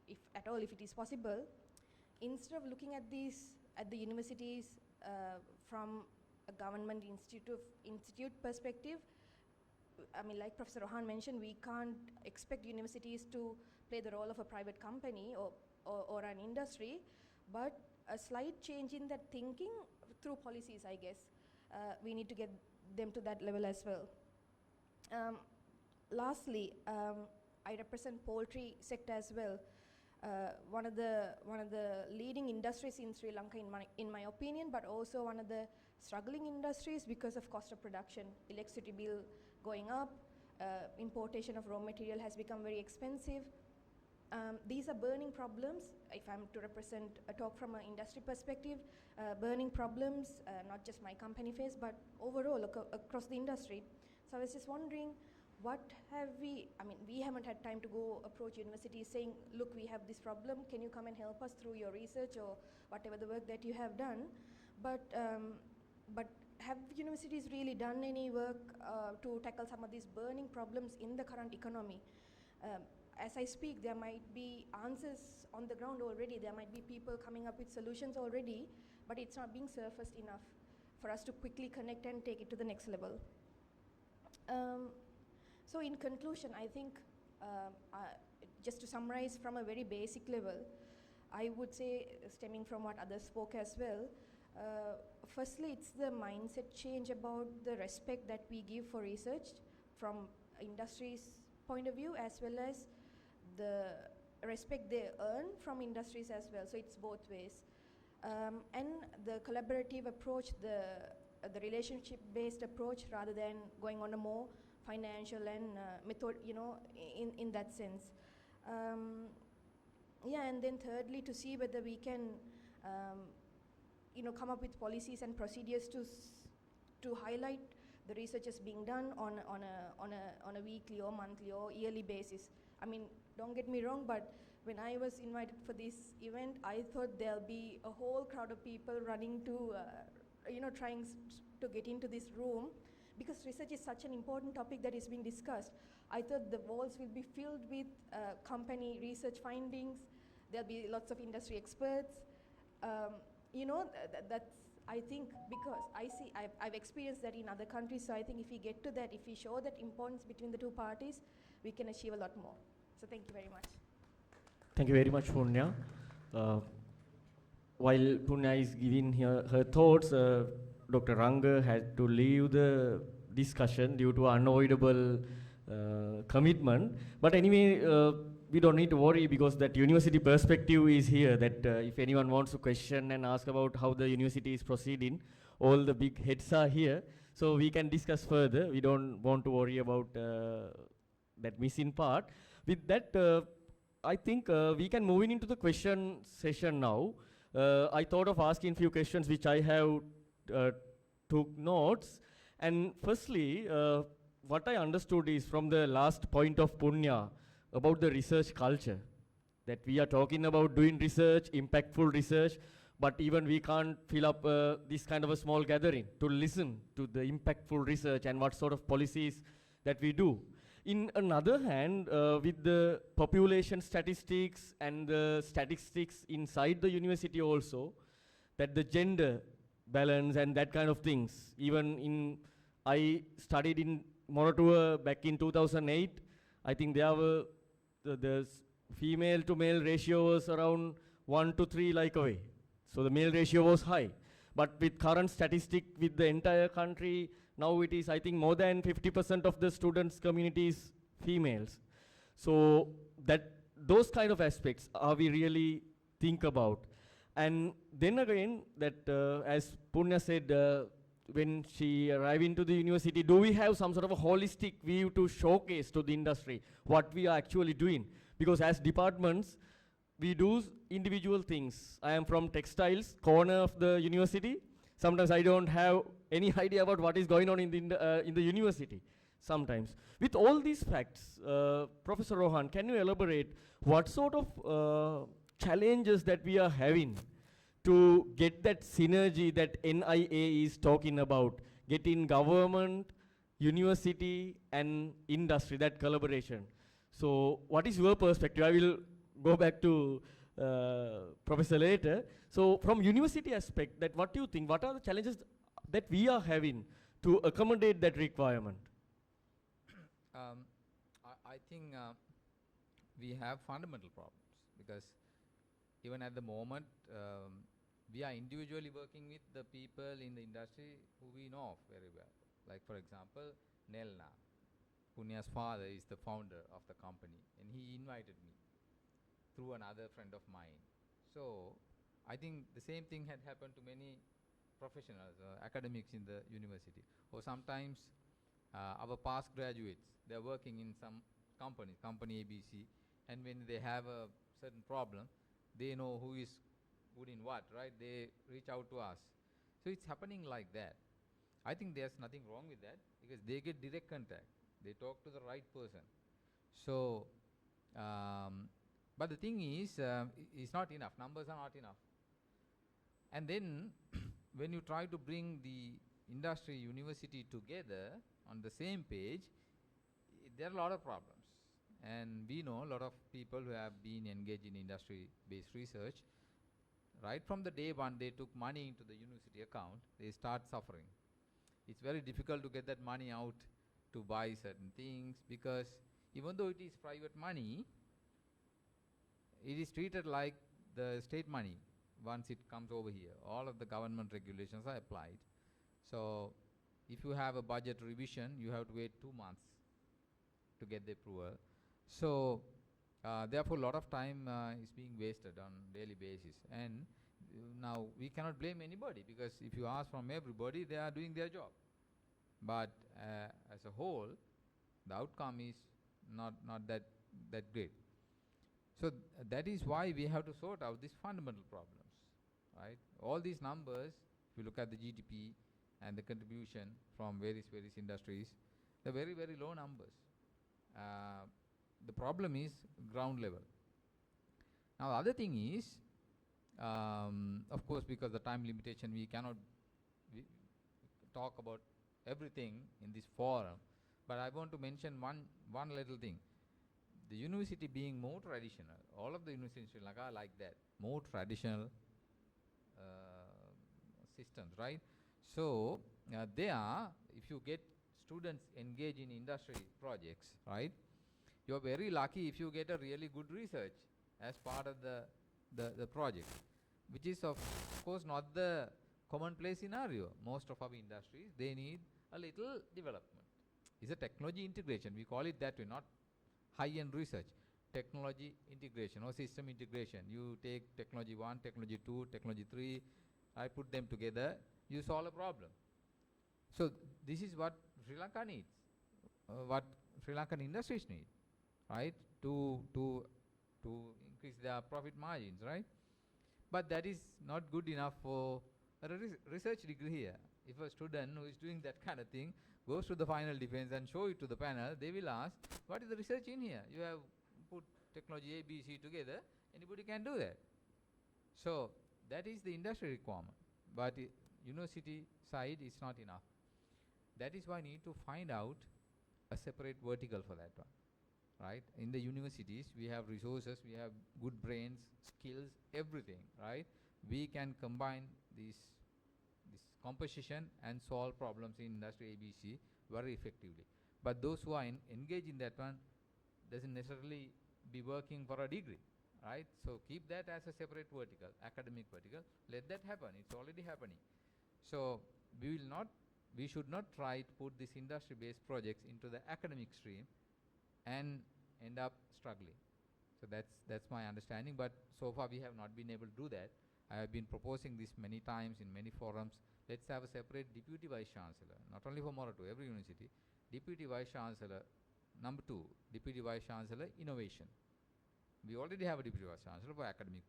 if at all, if it is possible, instead of looking at the universities from a government institute perspective, I mean, like Professor Rohan mentioned, we can't expect universities to play the role of a private company or an industry, but a slight change in that thinking through policies, I guess. We need to get them to that level as well. Lastly, I represent poultry sector as well. One of the leading industries in Sri Lanka, in my opinion, but also one of the struggling industries because of cost of production, electricity bill going up, importation of raw material has become very expensive. These are burning problems. If I'm to represent a talk from an industry perspective, burning problems, not just my company face, but overall across the industry. So I was just wondering, what have we haven't had time to go approach universities saying, look, we have this problem, can you come and help us through your research or whatever the work that you have done? But have universities really done any work to tackle some of these burning problems in the current economy? As I speak, there might be answers on the ground already. There might be people coming up with solutions already, but it's not being surfaced enough for us to quickly connect and take it to the next level. So in conclusion, I think just to summarize from a very basic level, I would say, stemming from what others spoke as well, firstly, it's the mindset change about the respect that we give for research from industry's point of view, as well as the respect they earn from industries as well. So it's both ways. And the collaborative approach, the relationship-based approach, rather than going on a more financial and method, in that sense. Yeah, and then thirdly, to see whether we can, come up with policies and procedures to highlight the researches being done on a weekly or monthly or yearly basis. I mean, don't get me wrong, but when I was invited for this event, I thought there'll be a whole crowd of people running to, trying to get into this room, because research is such an important topic that is being discussed. I thought the walls will be filled with company research findings. There'll be lots of industry experts. That's, I think, because I've experienced that in other countries, so I think if we get to that, if we show that importance between the two parties, we can achieve a lot more. So thank you very much. Thank you very much, Punya. While Punya is giving her thoughts, Dr. Ranga had to leave the discussion due to unavoidable commitment. But anyway, we don't need to worry, because that university perspective is here, that if anyone wants to question and ask about how the university is proceeding, all the big heads are here, so we can discuss further. We don't want to worry about that missing part. With that, I think we can move into the question session now. I thought of asking few questions which I have took notes. And firstly, what I understood is from the last point of Punya about the research culture, that we are talking about doing research, impactful research, but even we can't fill up this kind of a small gathering to listen to the impactful research and what sort of policies that we do. In another hand, with the population statistics and the statistics inside the university also, that the gender balance and that kind of things, I studied in Moratuwa back in 2008, I think there were the female to male ratio was around 1 to 3 like away. So the male ratio was high. But with current statistic with the entire country, now it is, I think, more than 50% of the students' community is females. So those kind of aspects are we really think about. And then again, that as Punya said, when she arrived into the university, do we have some sort of a holistic view to showcase to the industry what we are actually doing? Because as departments, we do individual things. I am from textiles, corner of the university. Sometimes I don't have any idea about what is going on in the university, sometimes. With all these facts, Professor Rohan, can you elaborate what sort of challenges that we are having to get that synergy that NIA is talking about, getting government, university, and industry, that collaboration? So what is your perspective? I will go back to Professor later. So from university aspect, that what do you think, what are the challenges that we are having to accommodate that requirement? I think we have fundamental problems, because even at the moment, we are individually working with the people in the industry who we know of very well. Like, for example, Nelna, Punya's father, is the founder of the company, and he invited me through another friend of mine. So I think the same thing had happened to many professionals, academics in the university. Or sometimes our past graduates, they're working in some company ABC, and when they have a certain problem, they know who is good in what, right? They reach out to us. So it's happening like that. I think there's nothing wrong with that, because they get direct contact. They talk to the right person. So, but the thing is, it's not enough. Numbers are not enough. And then, when you try to bring the industry, university together on the same page, there are a lot of problems. And we know a lot of people who have been engaged in industry-based research. Right from the day one they took money into the university account, they start suffering. It's very difficult to get that money out to buy certain things, because even though it is private money, it is treated like the state money once it comes over here. All of the government regulations are applied. So if you have a budget revision, you have to wait 2 months to get the approval. So therefore, a lot of time is being wasted on daily basis. And now we cannot blame anybody, because if you ask from everybody, they are doing their job. But as a whole, the outcome is not that great. So that is why we have to sort out these fundamental problems, right? All these numbers, if you look at the GDP and the contribution from various industries, they're very low numbers. The problem is ground level. Now the other thing is, of course, because the time limitation, we cannot talk about everything in this forum, but I want to mention one little thing. The university being more traditional, all of the universities in Sri Lanka are like that, more traditional systems, right? So there, if you get students engaged in industry projects, right, you're very lucky if you get a really good research as part of the project, which is of course not the commonplace scenario. Most of our industries, they need a little development. It's a technology integration. We call it that way, not high-end research. Technology integration or system integration. You take technology 1, technology 2, technology 3, I put them together, you solve a problem. So this is what Sri Lanka needs, what Sri Lankan industries need, right, to increase their profit margins, right? But that is not good enough for a research degree here. If a student who is doing that kind of thing goes to the final defense and show it to the panel, they will ask, what is the research in here? You have put technology A, B, C together, anybody can do that. So that is the industry requirement, but university side is not enough. That is why I need to find out a separate vertical for that one, right? In the universities, we have resources, we have good brains, skills, everything, right? We can combine this composition and solve problems in industry ABC very effectively. But those who are engaged in that one doesn't necessarily be working for a degree, right? So keep that as a separate vertical, academic vertical. Let that happen. It's already happening. So we should not try to put these industry-based projects into the academic stream and end up struggling. So that's my understanding. But so far we have not been able to do that. I have been proposing this many times in many forums. Let's have a separate Deputy Vice Chancellor, not only for Moratuwa, every university. Deputy Vice Chancellor, number 2, Deputy Vice Chancellor, Innovation. We already have a Deputy Vice Chancellor for academic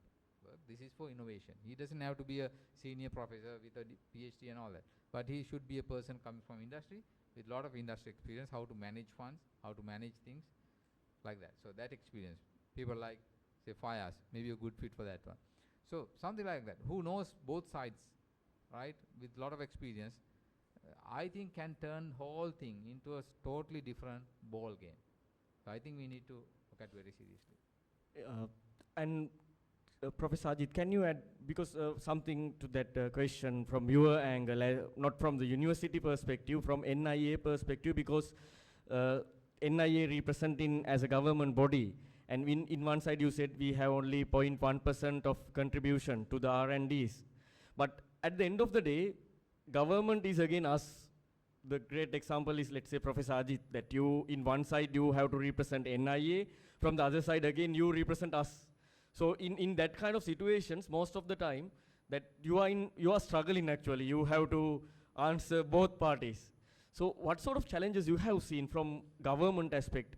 work. This is for innovation. He doesn't have to be a senior professor with a PhD and all that. But he should be a person coming from industry with a lot of industry experience, how to manage funds, how to manage things, like that. So that experience, people like, say, Fayaz, maybe a good fit for that one. So something like that, who knows both sides, right, with a lot of experience, I think can turn whole thing into a totally different ball game. So I think we need to look at very seriously. And Professor Ajit, can you add, because something to that question from your angle, not from the university perspective, from NIA perspective, because NIA representing as a government body, and in one side you said we have only 0.1% of contribution to the R&Ds. But at the end of the day, government is again us. The great example is, let's say, Professor Ajit, that you, in one side you have to represent NIA, from the other side again you represent us. So in that kind of situations, most of the time, that you are struggling actually. You have to answer both parties. So what sort of challenges you have seen from government aspect?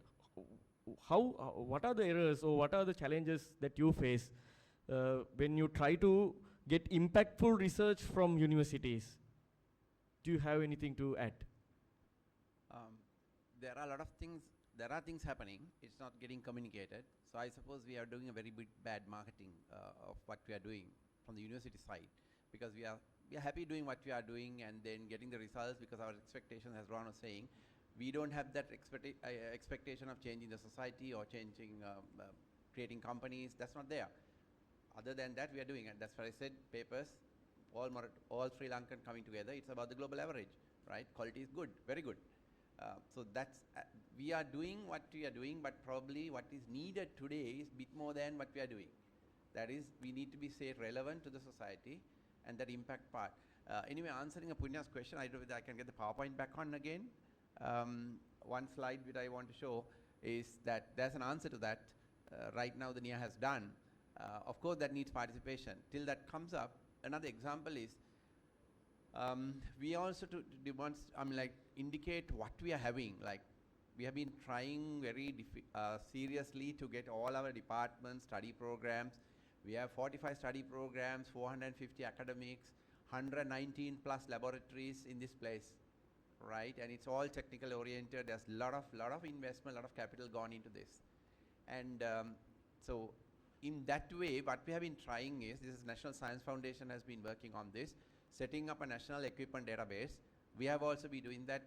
What are the errors or what are the challenges that you face when you try to get impactful research from universities? Do you have anything to add? There are a lot of things, there are things happening, it's not getting communicated. So I suppose we are doing a very bad marketing of what we are doing from the university side, because we are happy doing what we are doing and then getting the results, because our expectations, as Ron was saying, we don't have that expectation of changing the society or changing, creating companies. That's not there. Other than that, we are doing it. That's why I said papers, all Sri Lankan coming together. It's about the global average, right? Quality is good, very good. So that's, we are doing what we are doing, but probably what is needed today is a bit more than what we are doing. That is, we need to be, say, relevant to the society and that impact part. Anyway, answering Punya's question, I don't know whether I can get the PowerPoint back on again. One slide which I want to show is that there's an answer to that. Right now the NIA has done. Of course, that needs participation. Till that comes up, another example is, we also to indicate what we are having. Like, we have been trying very seriously to get all our departments, study programs. We have 45 study programs, 450 academics, 119 plus laboratories in this place, right? And it's all technical oriented. There's lot of investment, lot of capital gone into this. And so in that way, what we have been trying is, this is National Science Foundation has been working on this, setting up a national equipment database. We have also been doing that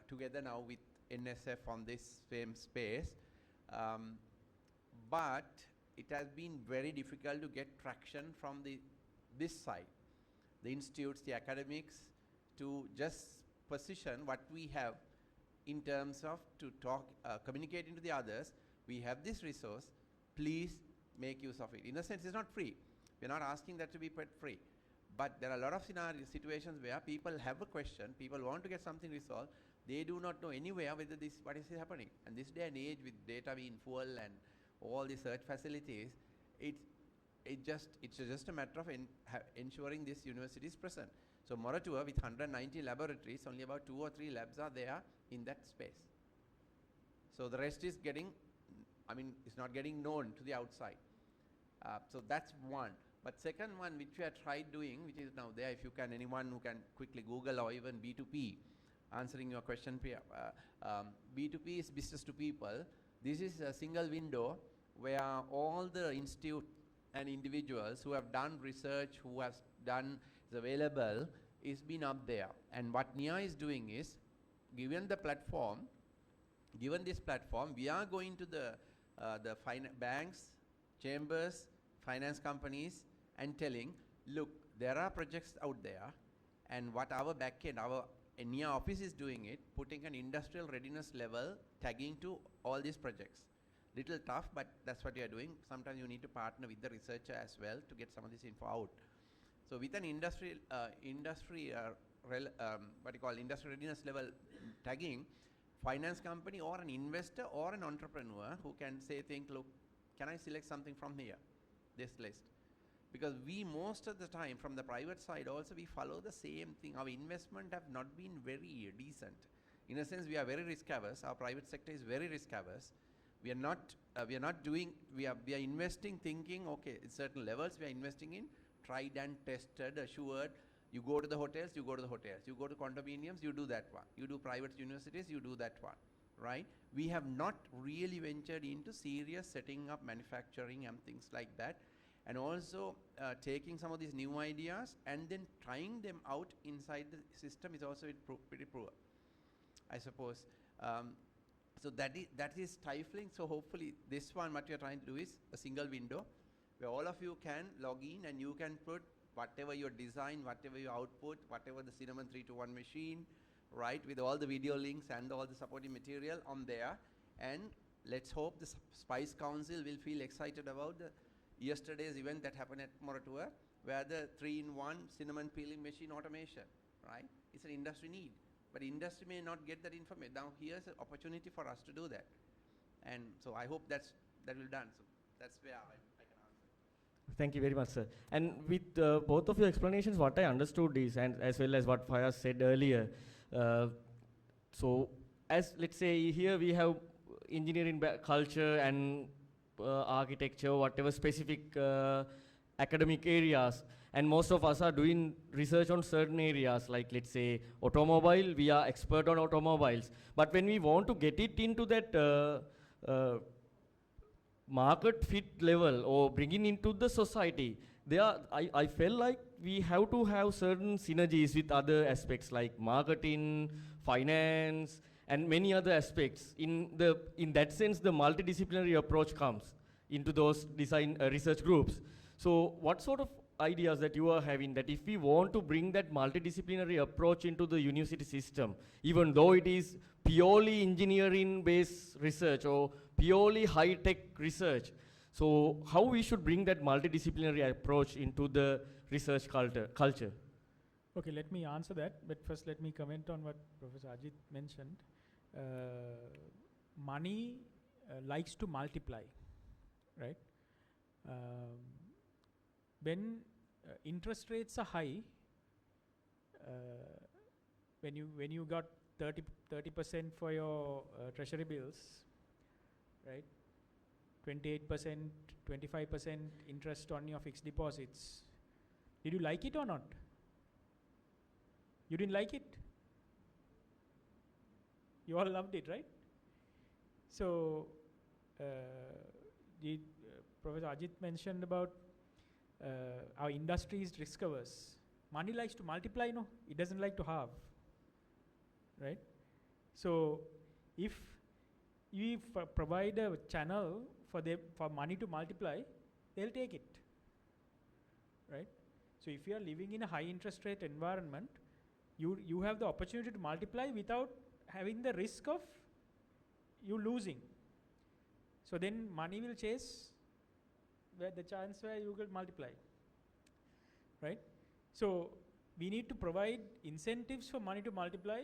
together now with NSF on this same space. But it has been very difficult to get traction from this side. The institutes, the academics, to just position what we have in terms of to talk, communicating to the others. We have this resource, please make use of it. In a sense, it's not free. We're not asking that to be put free. But there are a lot of situations where people have a question, people want to get something resolved, they do not know anywhere whether what is happening. And this day and age, with data being full and all the search facilities, it's just a matter of ensuring this university is present. So Moratuwa, with 190 laboratories, only about 2 or 3 labs are there in that space. So the rest is getting, it's not getting known to the outside. So that's one. But second one, which we have tried doing, which is now there, if you can, anyone who can quickly Google, or even B2P, answering your question, B2P is business to people. This is a single window where all the institute and individuals who have done research, who have done, is available, is been up there. And what NIA is doing is, given this platform, we are going to the banks, chambers, finance companies, and telling, look, there are projects out there, and what our backend, our NIA office is doing it, putting an industrial readiness level tagging to all these projects. Little tough, but that's what we are doing. Sometimes you need to partner with the researcher as well to get some of this info out. So with an industry readiness level tagging, finance company or an investor or an entrepreneur who can say, look, can I select something from here, this list? Because we, most of the time, from the private side also, we follow the same thing. Our investment have not been very decent. In a sense, we are very risk averse. Our private sector is very risk averse. We are investing thinking, okay, at certain levels we are investing in, tried and tested, assured. You go to the hotels, you go to the hotels. You go to condominiums, you do that one. You do private universities, you do that one, right? We have not really ventured into serious setting up manufacturing and things like that. And also taking some of these new ideas and then trying them out inside the system is also pretty poor, I suppose. So that is stifling. So hopefully this one, what we are trying to do is a single window where all of you can log in and you can put whatever your design, whatever your output, whatever the Cinnamon 3-to-1 machine, right, with all the video links and all the supporting material on there. And let's hope the Spice Council will feel excited about yesterday's event that happened at Moratuwa, where the 3-in-1 cinnamon peeling machine automation, right? It's an industry need, but industry may not get that information. Now here's an opportunity for us to do that. And so I hope that will be done. So that's where I can answer. Thank you very much, sir. And with both of your explanations, what I understood is, and as well as what Fayaz said earlier, so as let's say here we have engineering culture and architecture, whatever specific academic areas, and most of us are doing research on certain areas, like let's say automobile, we are expert on automobiles. But when we want to get it into that market fit level or bringing into the society, I felt like we have to have certain synergies with other aspects like marketing, finance, and many other aspects. In that sense, the multidisciplinary approach comes into those design research groups. So what sort of ideas that you are having, that if we want to bring that multidisciplinary approach into the university system, even though it is purely engineering based research or purely high tech research, so how we should bring that multidisciplinary approach into the research culture? Okay, let me answer that, but first let me comment on what Professor Ajit mentioned. Money likes to multiply, right? When interest rates are high, when you got 30% for your treasury bills, right? 28%, 25% interest on your fixed deposits. Did you like it or not? You didn't like it? You all loved it, right? So, Professor Ajit mentioned about our industry is risk averse. Money likes to multiply, no? It doesn't like to halve, right? So, if you provide a channel for money to multiply, they'll take it, right? So, if you are living in a high interest rate environment, you have the opportunity to multiply without having the risk of you losing. So then money will chase where the chance where you will multiply, right? So we need to provide incentives for money to multiply.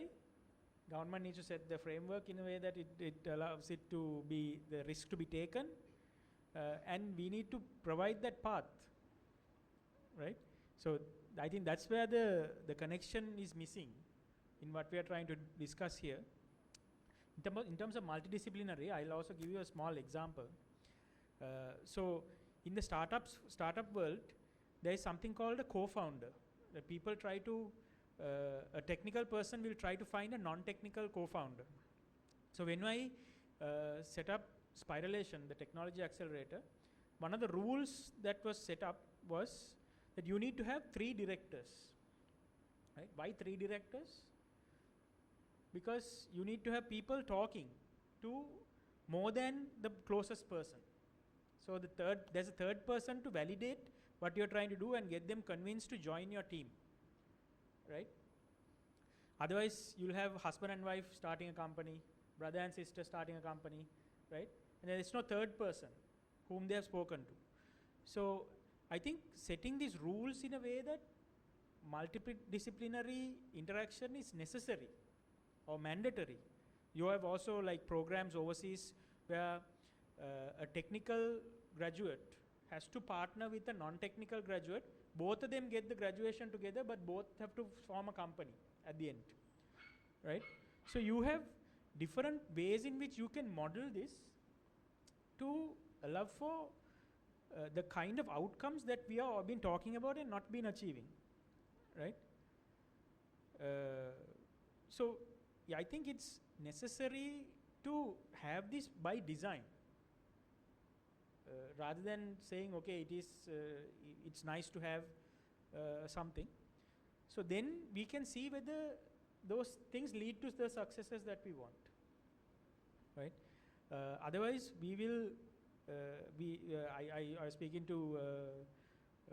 Government needs to set the framework in a way that it allows it to be, the risk to be taken, and we need to provide that path, right? So I think that's where the connection is missing in what we are trying to discuss here. In terms of multidisciplinary, I'll also give you a small example. So in the startup world, there is something called a co-founder. The people try to, a technical person will try to find a non-technical co-founder. So when I set up Spiralation, the technology accelerator, one of the rules that was set up was that you need to have 3 directors, right? Why 3 directors? Because you need to have people talking to more than the closest person. So there's a third person to validate what you're trying to do and get them convinced to join your team, right? Otherwise, you'll have husband and wife starting a company, brother and sister starting a company, right? And there is no third person whom they have spoken to. So I think setting these rules in a way that multidisciplinary interaction is necessary or mandatory. You have also like programs overseas where a technical graduate has to partner with a non-technical graduate. Both of them get the graduation together, but both have to form a company at the end, right? So you have different ways in which you can model this to allow for the kind of outcomes that we have been talking about and not been achieving, right? So yeah, I think it's necessary to have this by design, rather than saying, okay, it's nice to have something. So then we can see whether those things lead to the successes that we want, right? Otherwise, we will. I was speaking to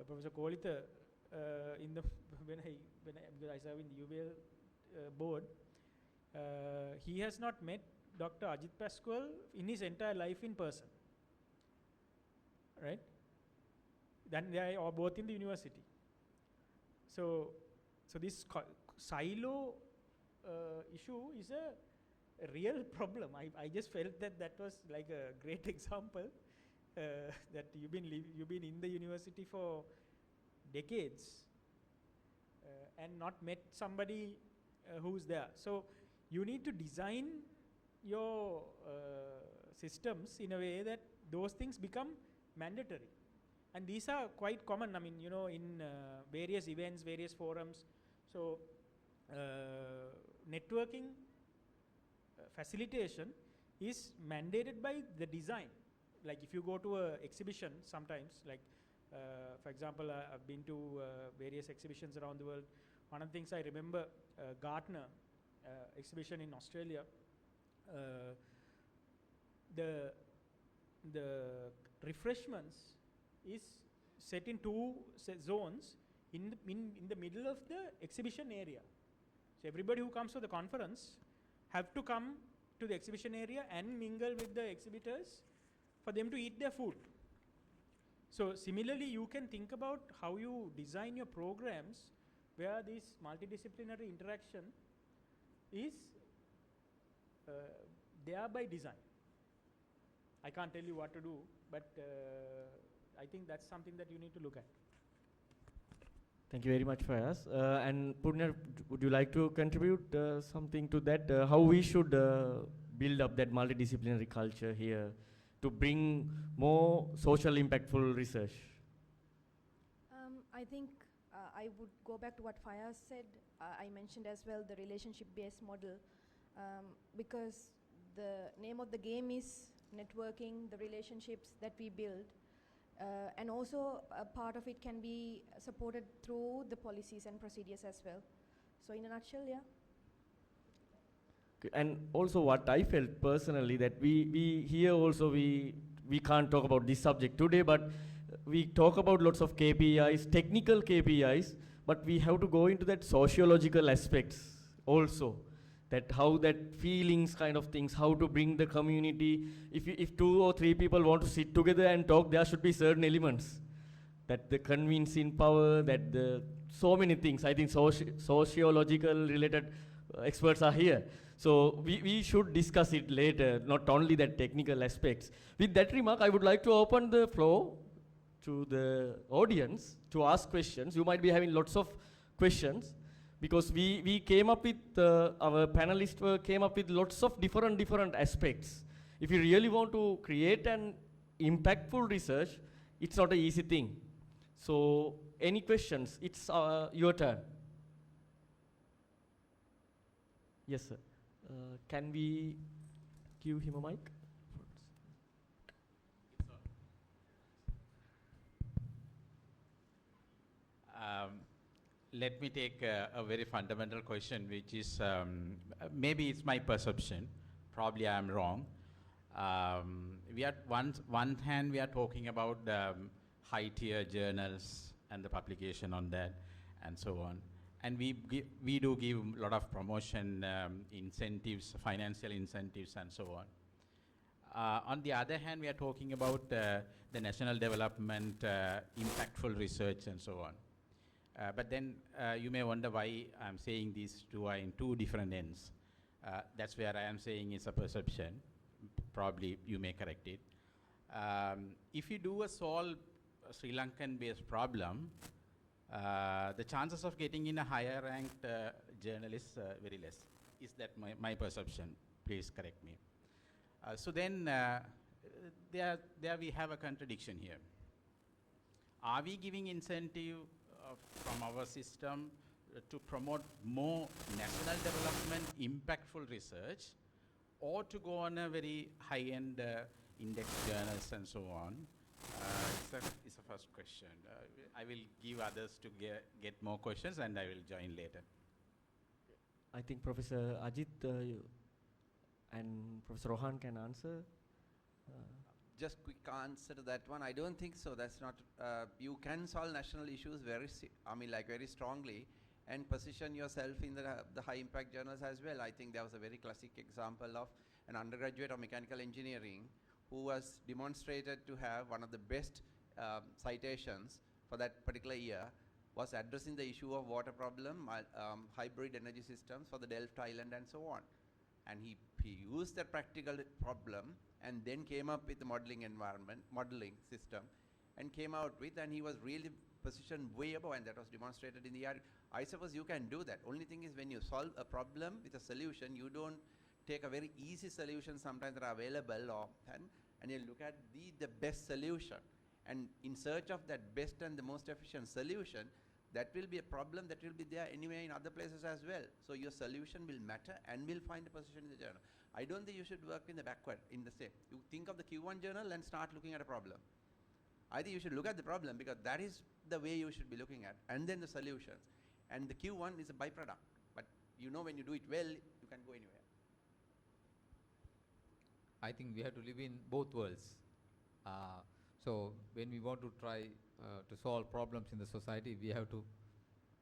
Professor Kolitha in the because I serve in the UVL board. He has not met Dr. Ajit Pascual in his entire life in person, right? Then they are both in the university. So this silo issue is a real problem. I just felt that was like a great example that you've been in the university for decades and not met somebody who's there. So you need to design your systems in a way that those things become mandatory. And these are quite common, I mean, you know, in various events, various forums. So networking facilitation is mandated by the design. Like if you go to an exhibition sometimes, like for example, I've been to various exhibitions around the world. One of the things I remember, Gartner exhibition in Australia, the refreshments is set in two zones in the middle of the exhibition area. So everybody who comes to the conference have to come to the exhibition area and mingle with the exhibitors for them to eat their food. So similarly, you can think about how you design your programs where this multidisciplinary interaction is there by design. I can't tell you what to do, but I think that's something that you need to look at. Thank you very much, Fayaz. And Punya, would you like to contribute something to that? How we should build up that multidisciplinary culture here to bring more social impactful research? I think I would go back to what Fayaz said. I mentioned as well the relationship-based model, because the name of the game is networking, the relationships that we build. And also a part of it can be supported through the policies and procedures as well. So in a nutshell, yeah. Okay. And also what I felt personally that we here also we can't talk about this subject today, but we talk about lots of KPIs, technical KPIs, but we have to go into that sociological aspects also. That how that feelings kind of things, how to bring the community. If 2 or 3 people want to sit together and talk, there should be certain elements. That the convincing power, that the so many things. I think sociological related experts are here. So we should discuss it later, not only that technical aspects. With that remark, I would like to open the floor to the audience to ask questions. You might be having lots of questions, because we came up with, our panelists came up with lots of different aspects. If you really want to create an impactful research, it's not an easy thing. So any questions? It's your turn. Yes, sir. Can we give him a mic? Let me take a very fundamental question, which is maybe it's my perception. Probably I am wrong. We are one hand we are talking about high-tier journals and the publication on that, and so on. And we do give a lot of promotion incentives, financial incentives, and so on. On the other hand, we are talking about the national development, impactful research, and so on. But then you may wonder why I'm saying these two are in two different ends. That's where I am saying it's a perception. Probably you may correct it. If you do a solve a Sri Lankan-based problem, the chances of getting in a higher ranked journal is very less. Is that my perception? Please correct me. So then there we have a contradiction here. Are we giving incentive from our system to promote more national development, impactful research, or to go on a very high-end index journals and so on? It's a first question. I will give others to get more questions, and I will join later. I think Professor Ajit and Professor Rohan can answer. Just quick answer to that one. I don't think so. That's not. You can solve national issues very strongly, and position yourself in the high impact journals as well. I think there was a very classic example of an undergraduate of mechanical engineering who was demonstrated to have one of the best citations for that particular year, was addressing the issue of water problem, hybrid energy systems for the Delft Island, and so on. And he used that practical problem and then came up with the modeling system, and came out with, and he was really positioned way above, and that was demonstrated in the art. I suppose you can do that. Only thing is, when you solve a problem with a solution, you don't take a very easy solution sometimes that are available, and you look at the best solution. And in search of that best and the most efficient solution, that will be a problem that will be there anyway in other places as well. So your solution will matter and will find a position in the journal. I don't think you should work in the backward, in the same. You think of the Q1 journal and start looking at a problem. I think you should look at the problem, because that is the way you should be looking at, and then the solutions. And the Q1 is a byproduct. But you know, when you do it well, you can go anywhere. I think we have to live in both worlds. So when we want to try to solve problems in the society, we have to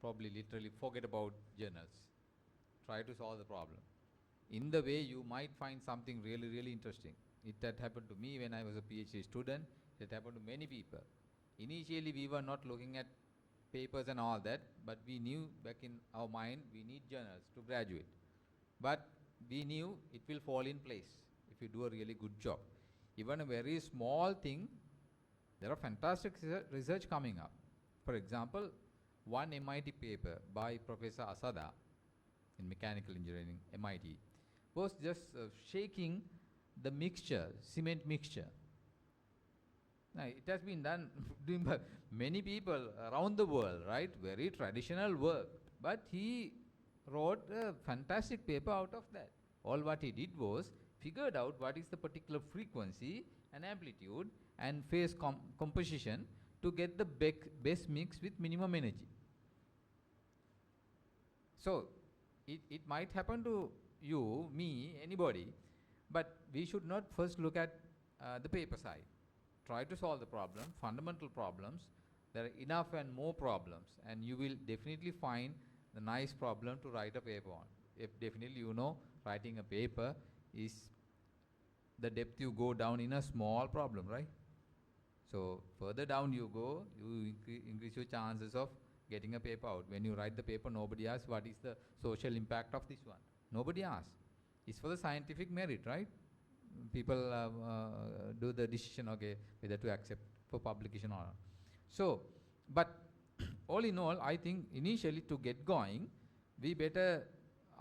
probably literally forget about journals. Try to solve the problem. In the way, you might find something really, really interesting. It had happened to me when I was a PhD student. It had happened to many people. Initially, we were not looking at papers and all that, but we knew back in our mind we need journals to graduate. But we knew it will fall in place if you do a really good job. Even a very small thing, there are fantastic research coming up. For example, one MIT paper by Professor Asada in mechanical engineering, MIT, was just shaking the mixture, cement mixture. Now, it has been done doing by many people around the world, right? Very traditional work. But he wrote a fantastic paper out of that. All what he did was figured out what is the particular frequency and amplitude and phase composition to get the best mix with minimum energy. So, it might happen to you, me, anybody, but we should not first look at the paper side. Try to solve the problem, fundamental problems. There are enough and more problems, and you will definitely find the nice problem to write a paper on. If definitely you know, writing a paper is the depth you go down in a small problem, right? So further down you go, you increase your chances of getting a paper out. When you write the paper, nobody asks what is the social impact of this one. Nobody asks. It's for the scientific merit, right? People do the decision, okay, whether to accept for publication or not. So, but all in all, I think initially to get going, we better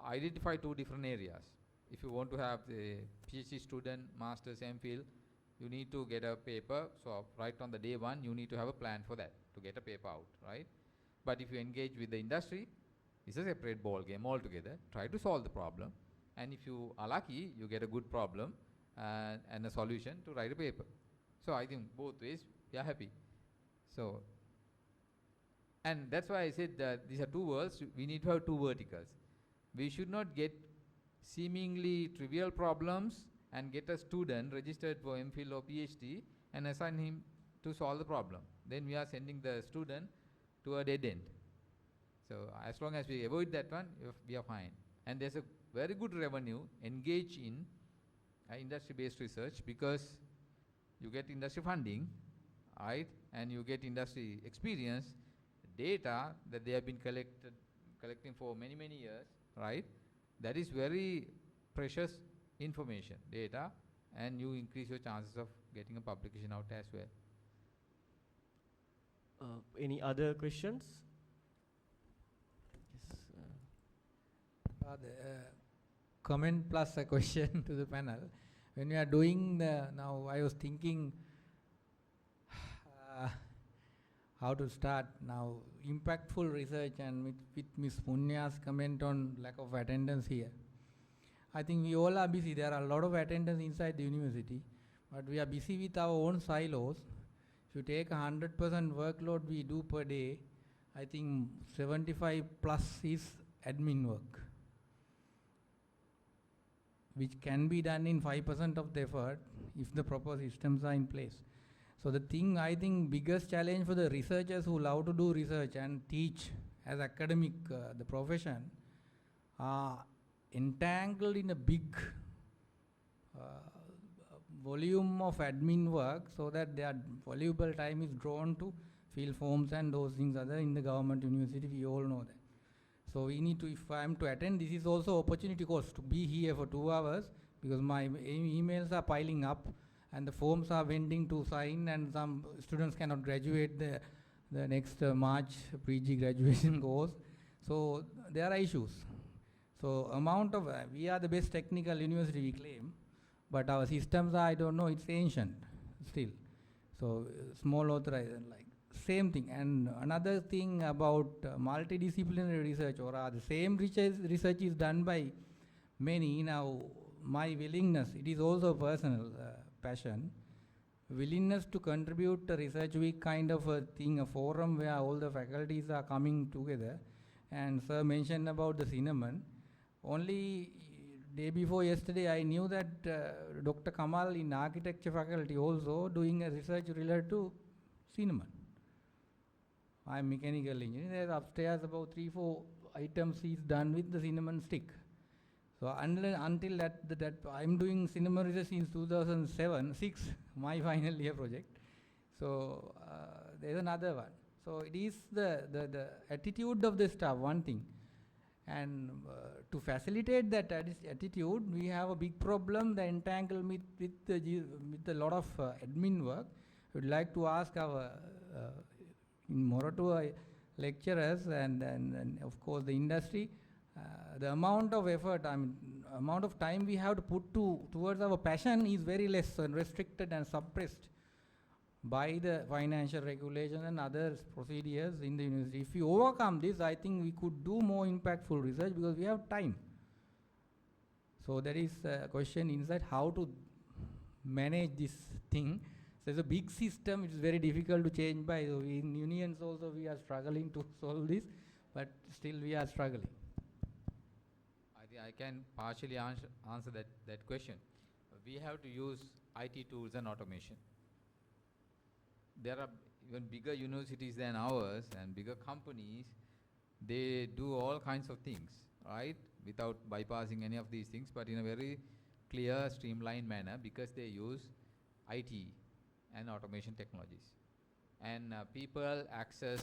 identify two different areas. If you want to have a PhD student, master's, MPhil, you need to get a paper. So right on the day one, you need to have a plan for that, to get a paper out, right? But if you engage with the industry, it's a separate ball game altogether. Try to solve the problem. And if you are lucky, you get a good problem and a solution to write a paper. So I think both ways, we are happy. So, and that's why I said that these are two worlds. We need to have two verticals. We should not get seemingly trivial problems and get a student registered for MPhil or PhD and assign him to solve the problem. Then we are sending the student to a dead end. So as long as we avoid that one, we are fine. And there's a very good revenue engage in industry-based research because you get industry funding, right? And you get industry experience, data that they have been collecting for many, many years, right? That is very precious information, data, and you increase your chances of getting a publication out as well. Any other questions? Yes. Comment plus a question to the panel. When we are doing now I was thinking how to start now impactful research, and with Ms. Punya's comment on lack of attendance here. I think we all are busy. There are a lot of attendance inside the university, but we are busy with our own silos. If you take 100% workload we do per day, I think 75 plus is admin work, which can be done in 5% of the effort if the proper systems are in place. So the thing, I think, biggest challenge for the researchers who love to do research and teach as academic, the profession, are entangled in a big volume of admin work, so that their valuable time is drawn to fill forms and those things other in the government university. We all know that. So we need to, if I am to attend, this is also opportunity cost to be here for 2 hours, because my emails are piling up and the forms are pending to sign, and some students cannot graduate the next March pre-G graduation course. So there are issues. So amount of, we are the best technical university we claim, but our systems are, I don't know, it's ancient still. So small authorization, like same thing. And another thing about multidisciplinary research, or the same research is done by many. Now my willingness, it is also personal passion, willingness to contribute a research week kind of a thing, a forum where all the faculties are coming together. And sir mentioned about the cinnamon. Only day before yesterday I knew that Dr. Kamal in architecture faculty also doing a research related to cinnamon. I'm mechanical engineer. There's upstairs about 3-4 items is done with the cinnamon stick. So until that I'm doing cinnamon research since 2006, my final year project. So there's another one. So it is the attitude of the staff, one thing. And to facilitate that attitude, we have a big problem, the entanglement with a lot of admin work. We'd like to ask our in Moratuwa lecturers and of course the industry, the amount of effort, amount of time we have to put towards our passion is very less and restricted and suppressed by the financial regulation and other procedures in the university. If we overcome this, I think we could do more impactful research because we have time. So there is a question inside how to manage this thing. So it's a big system, it's very difficult to change by. So in unions also we are struggling to solve this, but still we are struggling. I think I can partially answer that question. We have to use IT tools and automation. There are even bigger universities than ours and bigger companies, they do all kinds of things, right? Without bypassing any of these things, but in a very clear, streamlined manner because they use IT and automation technologies. And people access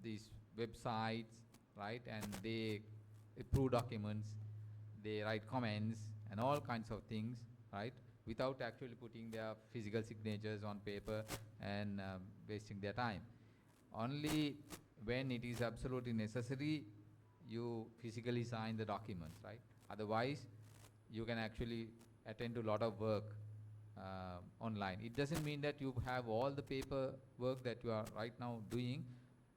these websites, right? And they approve documents, they write comments and all kinds of things, right? Without actually putting their physical signatures on paper and wasting their time. Only when it is absolutely necessary, you physically sign the documents, right? Otherwise, you can actually attend to a lot of work online. It doesn't mean that you have all the paper work that you are right now doing,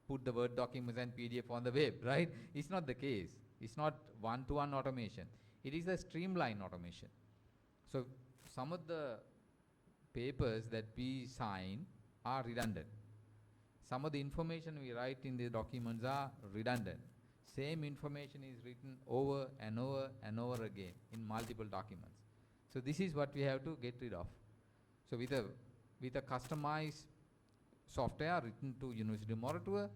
put the Word documents and PDF on the web, right? It's not the case. It's not one-to-one automation. It is a streamlined automation. So some of the papers that we sign are redundant. Some of the information we write in the documents are redundant. Same information is written over and over and over again in multiple documents. So this is what we have to get rid of. So with a customized software written to University of Moratuwa,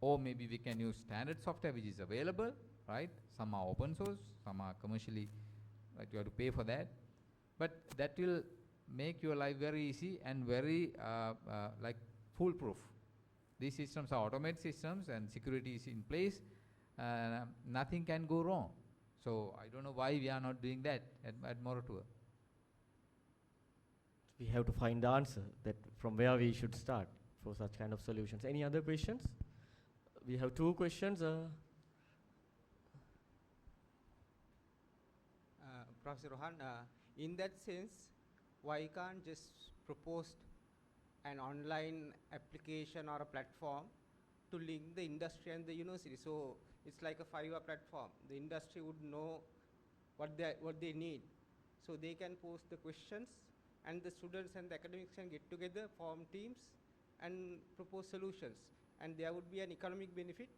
or maybe we can use standard software which is available, right? Some are open source, some are commercially, right? You have to pay for that. But that will make your life very easy and very like foolproof. These systems are automated systems and security is in place. Nothing can go wrong. So I don't know why we are not doing that at Moratuwa. We have to find the answer that from where we should start for such kind of solutions. Any other questions? We have 2 questions. Professor Rohan, in that sense, why can't just propose an online application or a platform to link the industry and the university? So it's like a Fiverr platform. The industry would know what they need. So they can post the questions and the students and the academics can get together, form teams and propose solutions. And there would be an economic benefit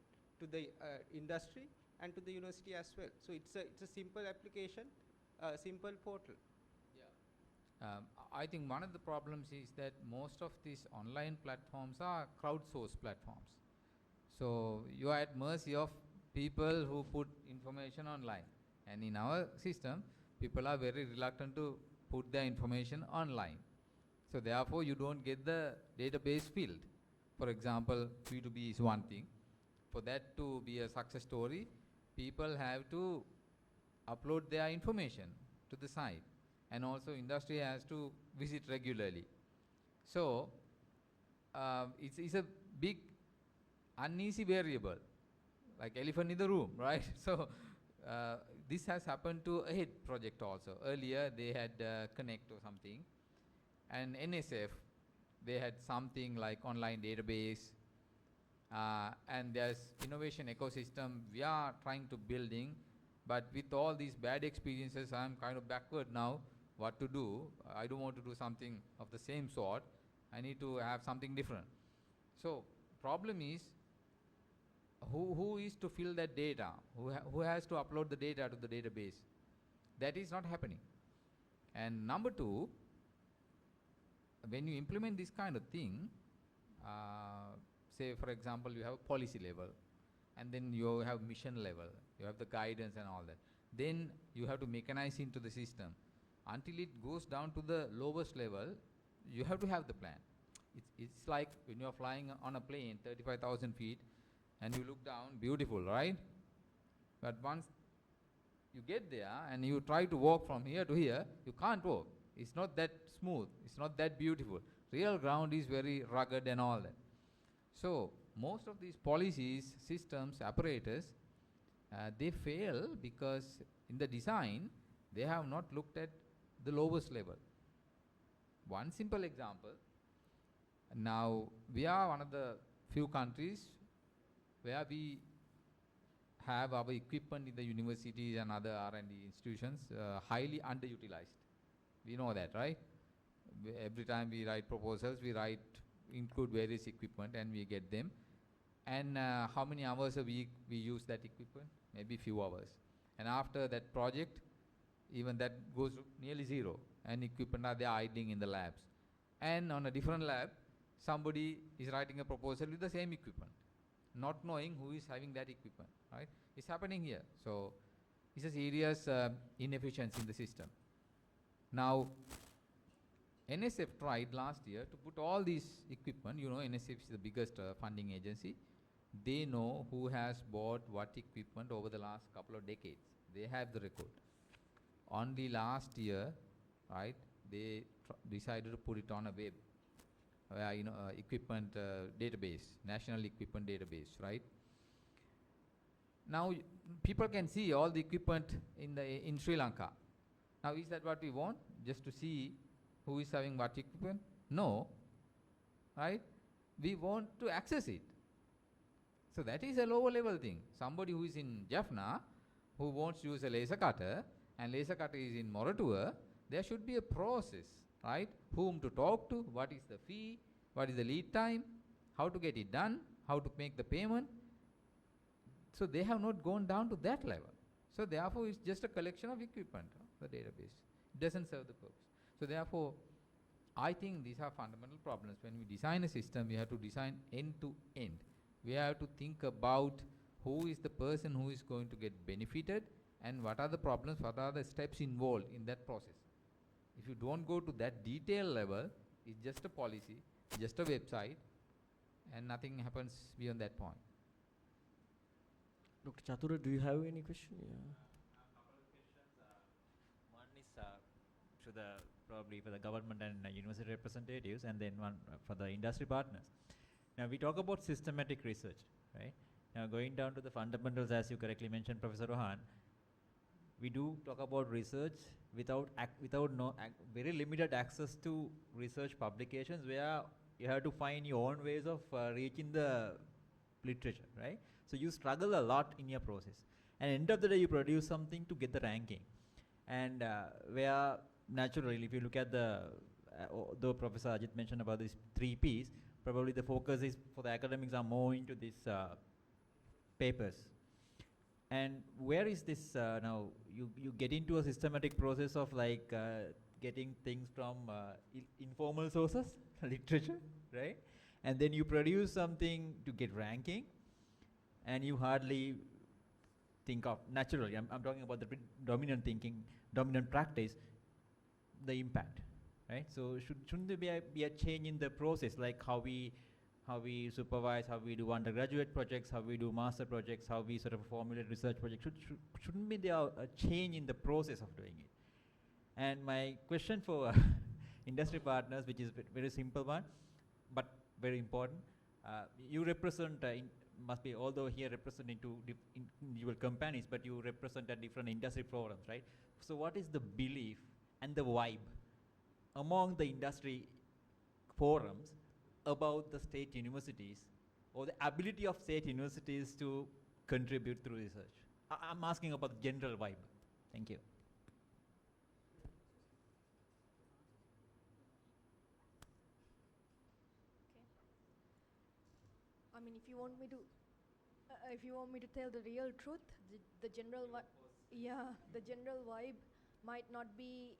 to the industry and to the university as well. So it's a simple application, a simple portal. I think one of the problems is that most of these online platforms are crowdsourced platforms. So you are at mercy of people who put information online. And in our system, people are very reluctant to put their information online. So therefore, you don't get the database filled. For example, P2P is one thing. For that to be a success story, people have to upload their information to the site. And also industry has to visit regularly. So it's a big uneasy variable, like elephant in the room, right? So this has happened to AHEAD project also. Earlier they had Connect or something, and NSF, they had something like online database, and there's innovation ecosystem we are trying to building, but with all these bad experiences, I'm kind of backward now what to do. I don't want to do something of the same sort. I need to have something different. So problem is, who is to fill that data? Who has to upload the data to the database? That is not happening. And number 2, when you implement this kind of thing, say for example you have policy level, and then you have mission level, you have the guidance and all that. Then you have to mechanize into the system. Until it goes down to the lowest level, you have to have the plan. It's like when you're flying on a plane 35,000 feet and you look down, beautiful, right? But once you get there and you try to walk from here to here, you can't walk. It's not that smooth, it's not that beautiful. Real ground is very rugged and all that. So most of these policies, systems, apparatus, they fail because in the design, they have not looked at the lowest level. One simple example, now we are one of the few countries where we have our equipment in the universities and other R&D institutions highly underutilized. We know that, right? Every time we write proposals, we include various equipment and we get them. And how many hours a week we use that equipment? Maybe few hours. And after that project, even that goes nearly zero. And equipment are there idling in the labs. And on a different lab, somebody is writing a proposal with the same equipment, not knowing who is having that equipment, right? It's happening here. So it's a serious inefficiency in the system. Now, NSF tried last year to put all these equipment, you know, NSF is the biggest funding agency. They know who has bought what equipment over the last couple of decades. They have the record. Only last year, right, they decided to put it on a web, equipment database, national equipment database, right? Now people can see all the equipment in Sri Lanka. Now is that what we want? Just to see who is having what equipment? No, right? We want to access it. So that is a lower level thing. Somebody who is in Jaffna, who wants to use a laser cutter, and laser cutter is in Moratuwa, there should be a process, right? Whom to talk to, what is the fee, what is the lead time, how to get it done, how to make the payment. So they have not gone down to that level. So therefore it's just a collection of equipment, the database. It doesn't serve the purpose. So therefore, I think these are fundamental problems. When we design a system, we have to design end to end. We have to think about who is the person who is going to get benefited and what are the problems, what are the steps involved in that process. If you don't go to that detail level, it's just a policy, just a website, and nothing happens beyond that point. Dr. Chatura, do you have any question? Yeah. One is to probably for the government and university representatives, and then one for the industry partners. Now we talk about systematic research, right? Now going down to the fundamentals, as you correctly mentioned, Professor Rohan, we do talk about research without very limited access to research publications, where you have to find your own ways of reaching the literature, right? So you struggle a lot in your process, and end of the day you produce something to get the ranking, and where naturally, if you look at though Professor Ajit mentioned about these 3 Ps, probably the focus is for the academics are more into these papers. And where is this now? You get into a systematic process of like getting things from informal sources, literature, right? And then you produce something to get ranking, and you hardly think of, naturally, I'm talking about the dominant thinking, dominant practice, the impact, right? So shouldn't there be a change in the process, like how we supervise, how we do undergraduate projects, how we do master projects, how we sort of formulate research projects? Shouldn't be there a change in the process of doing it? And my question for industry partners, which is very simple one, but very important, you represent, must be, although here representing two individual companies, but you represent at different industry forums, right? So what is the belief and the vibe among the industry forums about the state universities, or the ability of state universities to contribute through research? I'm asking about the general vibe. Thank you. I mean, if you want me to tell the real truth, the general the general vibe might not be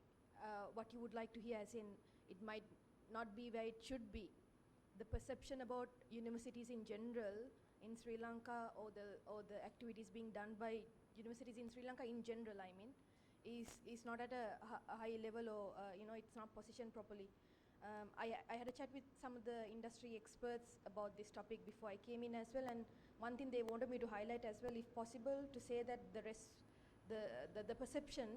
what you would like to hear, as in it might not be where it should be, the perception about universities in general in Sri Lanka, or the activities being done by universities in Sri Lanka in general, I mean, is not at a high level, or it's not positioned properly. I had a chat with some of the industry experts about this topic before I came in as well, and one thing they wanted me to highlight as well, if possible, to say that the perception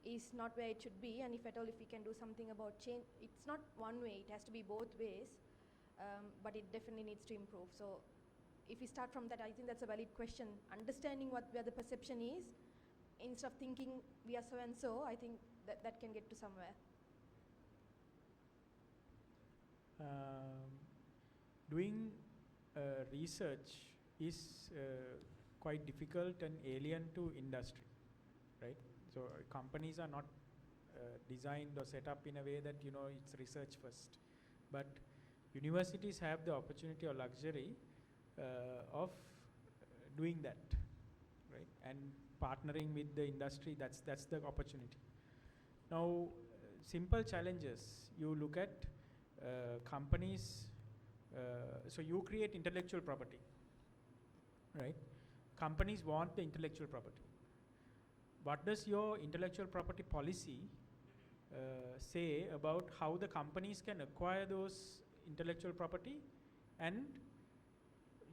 is not where it should be, and if at all, if we can do something about change, it's not one way, it has to be both ways, but it definitely needs to improve. So if we start from that, I think that's a valid question. Understanding where the perception is, instead of thinking we are so and so, I think that can get to somewhere. Doing research is quite difficult and alien to industry, right? So companies are not designed or set up in a way that it's research first, but universities have the opportunity or luxury of doing that, right? And partnering with the industry, that's the opportunity. Now, simple challenges. You look at companies. So you create intellectual property, right? Companies want the intellectual property. What does your intellectual property policy say about how the companies can acquire those intellectual property and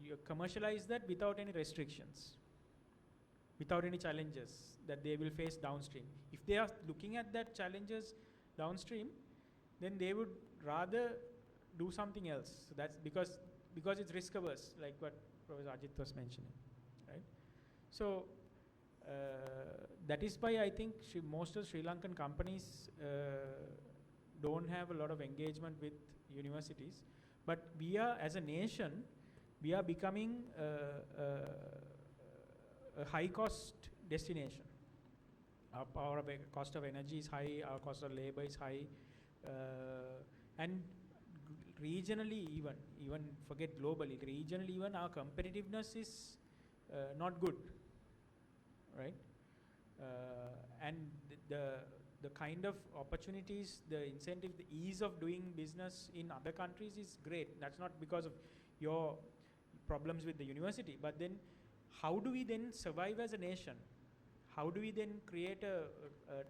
you commercialize that without any restrictions, without any challenges that they will face downstream? If they are looking at that challenges downstream, then they would rather do something else. So that's because it's risk averse, like what Professor Ajit was mentioning, right? So that is why I think most of Sri Lankan companies don't have a lot of engagement with universities. But we are, as a nation, we are becoming a high-cost destination. Our cost of energy is high, our cost of labor is high, and regionally even forget globally, regionally even our competitiveness is not good, right? And the kind of opportunities, the incentive, the ease of doing business in other countries is great. That's not because of your problems with the university, but then how do we then survive as a nation? How do we then create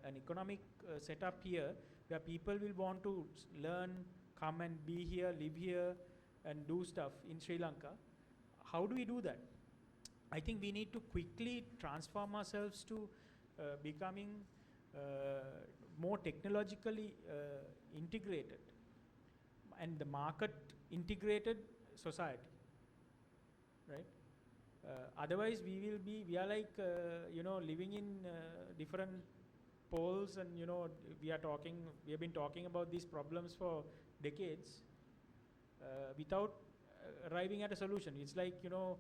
an economic setup here where people will want to learn, come and be here, live here, and do stuff in Sri Lanka? How do we do that? I think we need to quickly transform ourselves to becoming more technologically integrated and the market integrated society, right? Otherwise we are like living in different poles, and we have been talking about these problems for decades without arriving at a solution. It's like to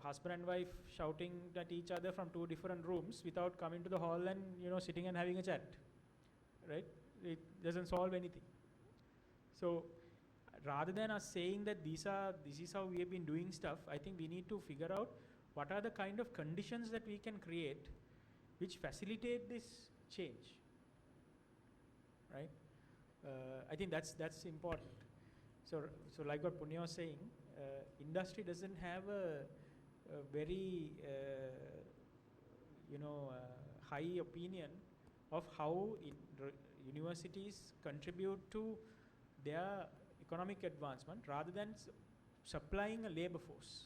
husband and wife shouting at each other from two different rooms without coming to the hall and sitting and having a chat, right? It doesn't solve anything. So rather than us saying that this is how we have been doing stuff, I think we need to figure out what are the kind of conditions that we can create which facilitate this change, right? I think that's important. So like what Punya was saying, industry doesn't have a very high opinion of how universities contribute to their economic advancement rather than supplying a labor force.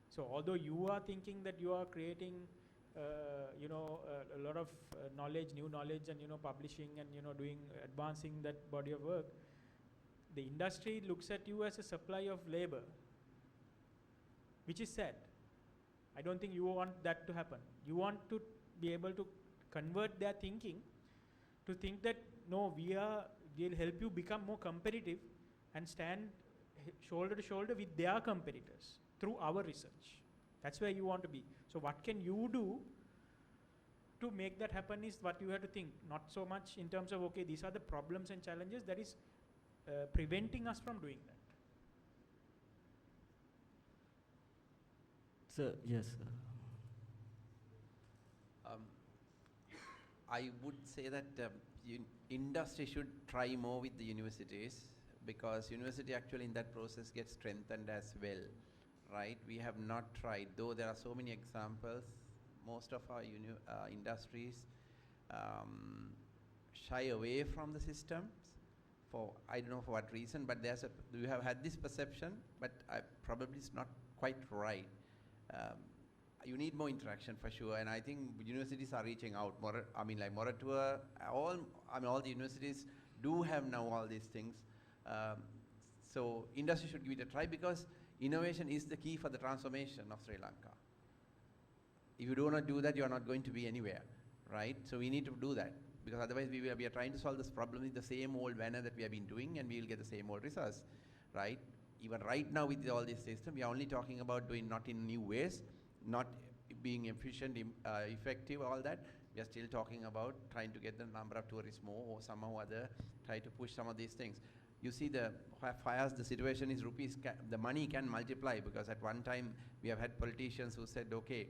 So although you are thinking that you are creating a lot of knowledge, new knowledge, and publishing and advancing that body of work, the industry looks at you as a supply of labor, which is sad. I don't think you want that to happen. You want to be able to convert their thinking to think that no, we'll help you become more competitive and stand shoulder to shoulder with their competitors through our research. That's where you want to be. So what can you do to make that happen is what you have to think, not so much in terms of, okay, these are the problems and challenges that is preventing us from doing that. Sir, yes. I would say that industry should try more with the universities, because university actually in that process gets strengthened as well, right? We have not tried, though there are so many examples. Most of our industries shy away from the systems for, I don't know for what reason, but we have had this perception, but probably it's not quite right. You need more interaction for sure, and I think universities are reaching out more. I mean, like Moratuwa, all the universities do have now all these things. So industry should give it a try, because innovation is the key for the transformation of Sri Lanka. If you do not do that, you are not going to be anywhere, right? So we need to do that, because otherwise we are trying to solve this problem in the same old manner that we have been doing, and we will get the same old results, right? Even right now with all this system, we are only talking about doing not in new ways, not being efficient, effective, all that. We are still talking about trying to get the number of tourists more, or somehow or other try to push some of these things. You see, the situation is rupees, the money can multiply, because at one time we have had politicians who said, okay,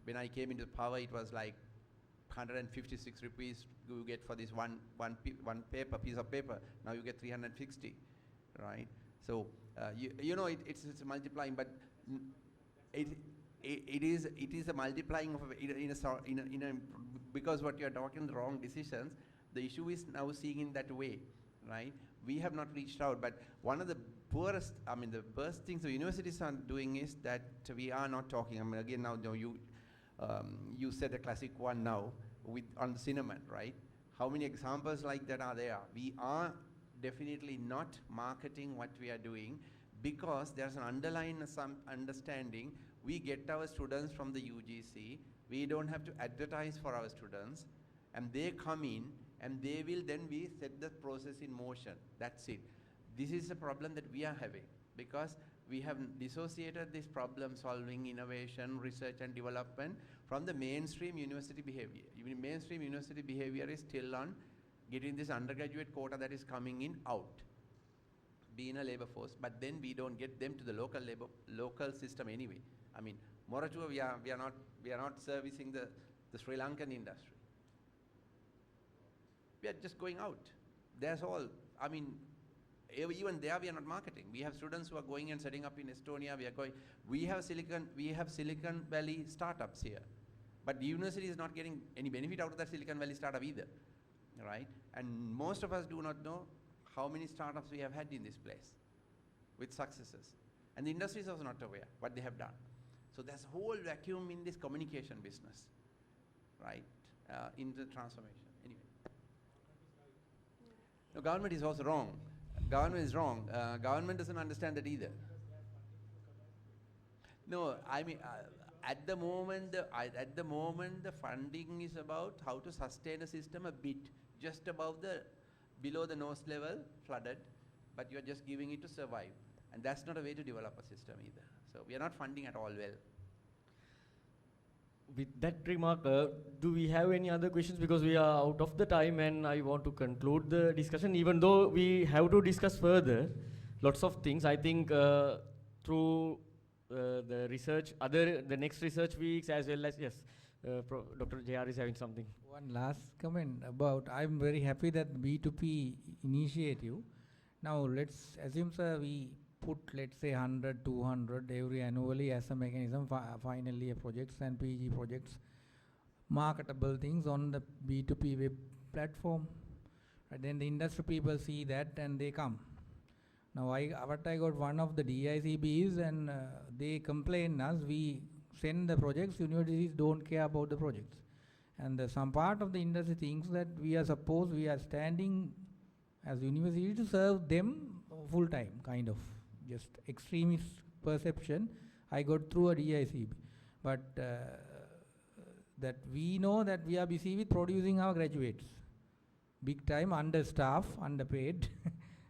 when I came into power, it was like 156 rupees you get for this one piece of paper. Now you get 360, right? So you know it's multiplying, but it is a multiplying of because what you are talking the wrong decisions. The issue is now seeing in that way, right? We have not reached out, but one of the poorest, the worst things the universities are doing is that we are not talking. Again, now you said a classic one now on the cinnamon, right? How many examples like that are there? We are definitely not marketing what we are doing, because there's an underlying understanding. We get our students from the UGC. We don't have to advertise for our students, and they come in, and they will then set the process in motion. That's it. This is a problem that we are having, because we have dissociated this problem solving, innovation, research and development from the mainstream university behavior. Even mainstream university behavior is still on getting this undergraduate quota that is coming in out, be in a labor force, but then we don't get them to the local system anyway. Moratuwa, we are not servicing the Sri Lankan industry. We are just going out. That's all. Even there we are not marketing. We have students who are going and setting up in Estonia. We have Silicon Valley startups here, but the university is not getting any benefit out of that Silicon Valley startup either, right? And most of us do not know how many startups we have had in this place with successes, and the industry is also not aware what they have done. So there's a whole vacuum in this communication business, right? In the transformation. Anyway, no, government is also wrong. Government is wrong. Government doesn't understand that either. No, at the moment the funding is about how to sustain a system a bit just above below the nose level, flooded, but you're just giving it to survive, and that's not a way to develop a system either. So we are not funding at all well. With that remark, do we have any other questions? Because we are out of the time, and I want to conclude the discussion, even though we have to discuss further lots of things. I think through the research, the next research weeks, as well as, yes, Dr. JR is having something. One last comment about, I'm very happy that B2P initiative. Now let's assume, sir, we put, let's say 100, 200 every annually as a mechanism, final year projects and PG projects, marketable things on the B2P web platform. And then the industry people see that and they come. Now I got one of the DICBs, and they complain us, we send the projects, universities don't care about the projects. And some part of the industry thinks that we are standing as university to serve them full time, kind of. Just extremist perception I got through a DICB. But that we know that we are busy with producing our graduates. Big time, understaffed, underpaid.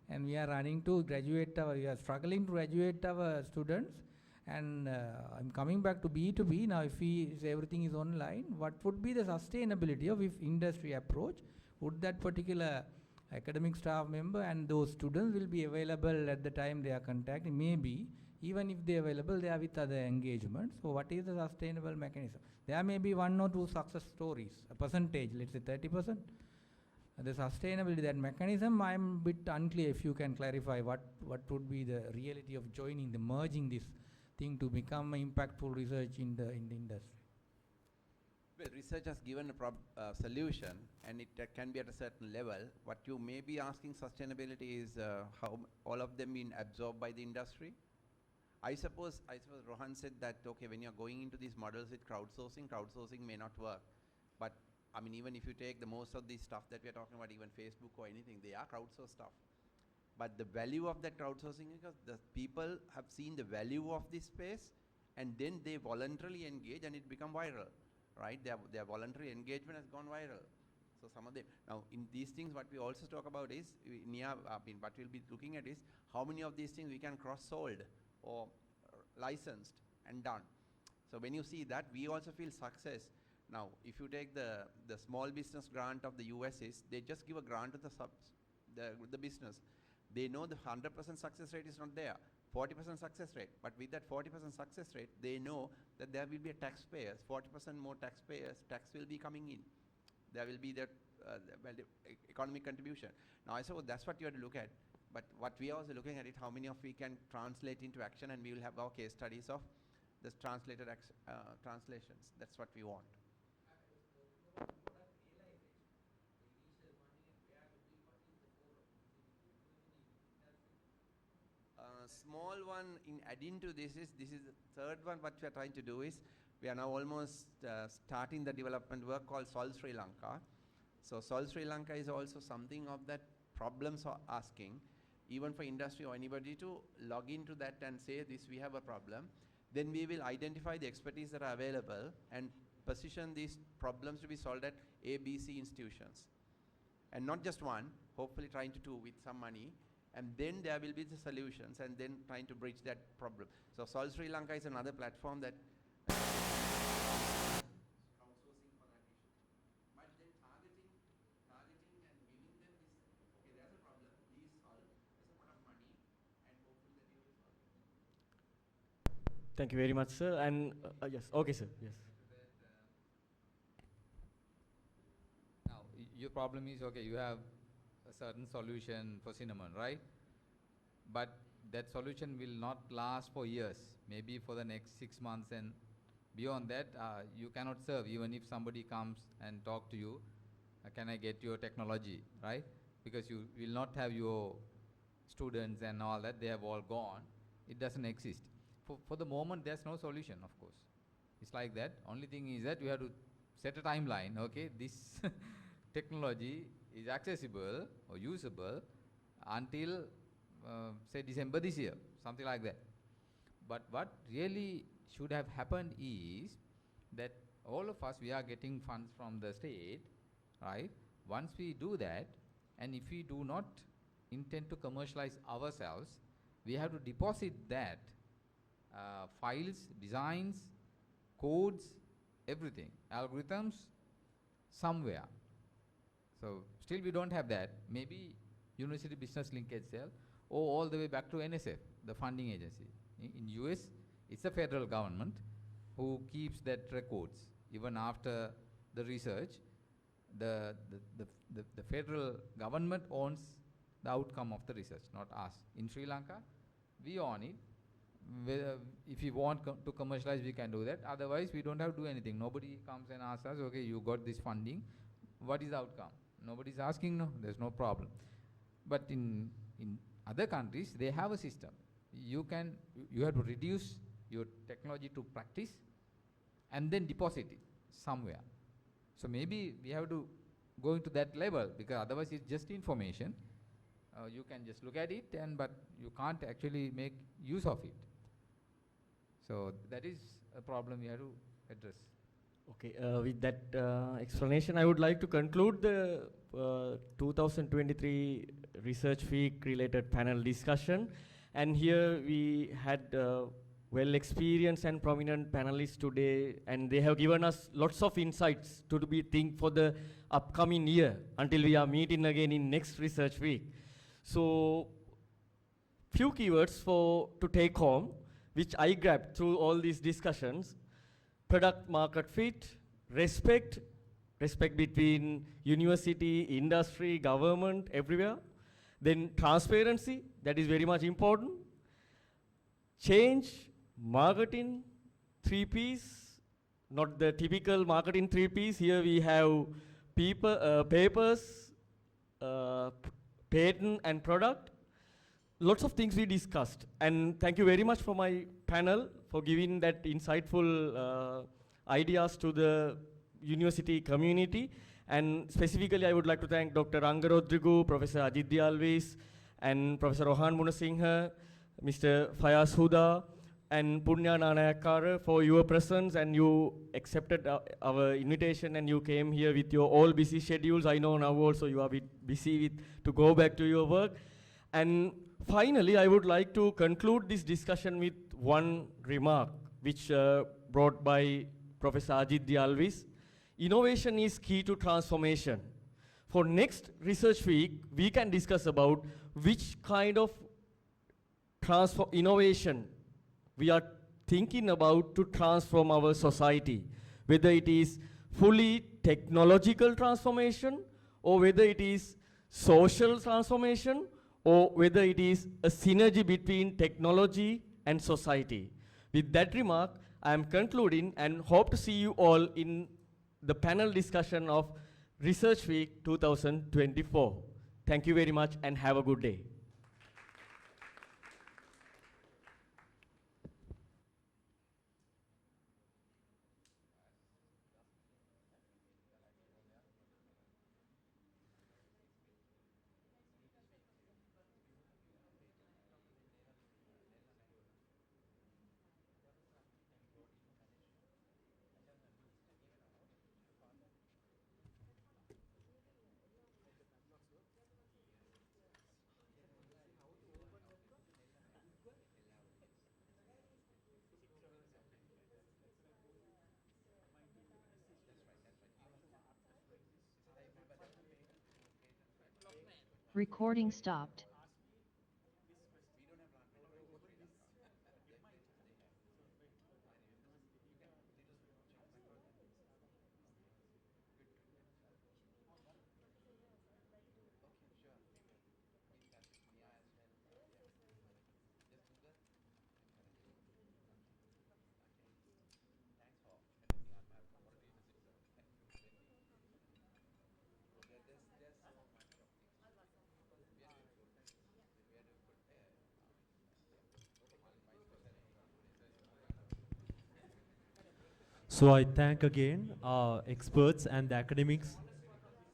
And we are we are struggling to graduate our students. And I'm coming back to B2B. Now if everything is online, what would be the sustainability of if industry approach? Would that particular academic staff member and those students will be available at the time they are contacting? Maybe, even if they are available, they are with other engagements. So what is the sustainable mechanism? There may be 1 or 2 success stories, a percentage, let's say 30%. The sustainability, that mechanism, I'm a bit unclear if you can clarify what would be the reality of joining, the merging this thing to become impactful research in the industry. Well, research has given a solution, and it can be at a certain level. What you may be asking sustainability is how all of them been absorbed by the industry. I suppose Rohan said that, okay, when you're going into these models with crowdsourcing may not work. But I mean, even if you take the most of the stuff that we're talking about, even Facebook or anything, they are crowdsourced stuff. But the value of that crowdsourcing is because the people have seen the value of this space, and then they voluntarily engage and it become viral. Right, their voluntary engagement has gone viral. So some of them, now in these things what we also talk about is, what we'll be looking at is how many of these things we can cross-sold or licensed and done. So when you see that, we also feel success. Now if you take the small business grant of the US is, they just give a grant to the business. They know the 100% success rate is not there. 40% success rate, but with that 40% success rate, they know that there will be a taxpayers, 40% more taxpayers, tax will be coming in. There will be the economic contribution. Now I suppose that's what you have to look at, but what we are also looking at it, how many of we can translate into action, and we will have our case studies of this translated translations. That's what we want. Small one in adding to this is the third one. What we are trying to do is we are now almost starting the development work called Solve Sri Lanka. So Solve Sri Lanka is also something of that problems are asking, even for industry or anybody to log into that and say this, we have a problem. Then we will identify the expertise that are available and position these problems to be solved at A, B, C institutions. And not just one, hopefully trying to do with some money. And then there will be the solutions, and then trying to bridge that problem. So Solve Sri Lanka is another platform that crowdsourcing for that issue. But then targeting and giving them this, okay, there's a problem, please solve, there's a pot of money, and hopefully that you will solve it. Thank you very much, sir. And yes, okay, sir. Yes. Now, your problem is, okay, you have a certain solution for cinnamon, right? But that solution will not last for years, maybe for the next 6 months, and beyond that, you cannot serve even if somebody comes and talk to you, can I get your technology, right? Because you will not have your students and all that, they have all gone. It doesn't exist. For the moment, there's no solution, of course. It's like that. Only thing is that you have to set a timeline, okay? This technology is accessible or usable until say December this year, something like that. But what really should have happened is that all of us, we are getting funds from the state, right? Once we do that, and if we do not intend to commercialize ourselves, we have to deposit that files, designs, codes, everything, algorithms somewhere. So still we don't have that. Maybe University Business Link itself, or all the way back to NSF, the funding agency. In US, it's the federal government who keeps that records. Even after the research, the federal government owns the outcome of the research, not us. In Sri Lanka, we own it. If we want to commercialize, we can do that. Otherwise, we don't have to do anything. Nobody comes and asks us, okay, you got this funding, what is the outcome? Nobody's asking, no, there's no problem. But in other countries, they have a system. You have to reduce your technology to practice and then deposit it somewhere. So maybe we have to go into that level, because otherwise it's just information. You can just look at it, but you can't actually make use of it. So that is a problem we have to address. Okay, with that explanation, I would like to conclude the 2023 Research Week related panel discussion. And here we had well-experienced and prominent panelists today, and they have given us lots of insights to be think for the upcoming year until we are meeting again in next Research Week. So, few keywords to take home, which I grabbed through all these discussions: product market fit, respect, respect between university, industry, government, everywhere. Then transparency, that is very much important. Change, marketing, 3 Ps, not the typical marketing 3 Ps. Here we have papers, patent and product. Lots of things we discussed. And thank you very much for my panel for giving that insightful ideas to the university community. And specifically, I would like to thank Dr. Ranga Rodrigo, Professor Ajit Dialvis, and Professor Rohan Munasinghe, Mr. Fayaz Huda, and Punya Nanayakara for your presence, and you accepted our invitation and you came here with your all busy schedules. I know now also you are a bit busy to go back to your work. And finally, I would like to conclude this discussion with one remark, which brought by Professor Ajit Dialvis. Innovation is key to transformation. For next research week, we can discuss about which kind of innovation we are thinking about to transform our society, whether it is fully technological transformation, or whether it is social transformation, or whether it is a synergy between technology and society. With that remark, I am concluding and hope to see you all in the panel discussion of Research Week 2024. Thank you very much and have a good day. Recording stopped. So I thank again our experts and the academics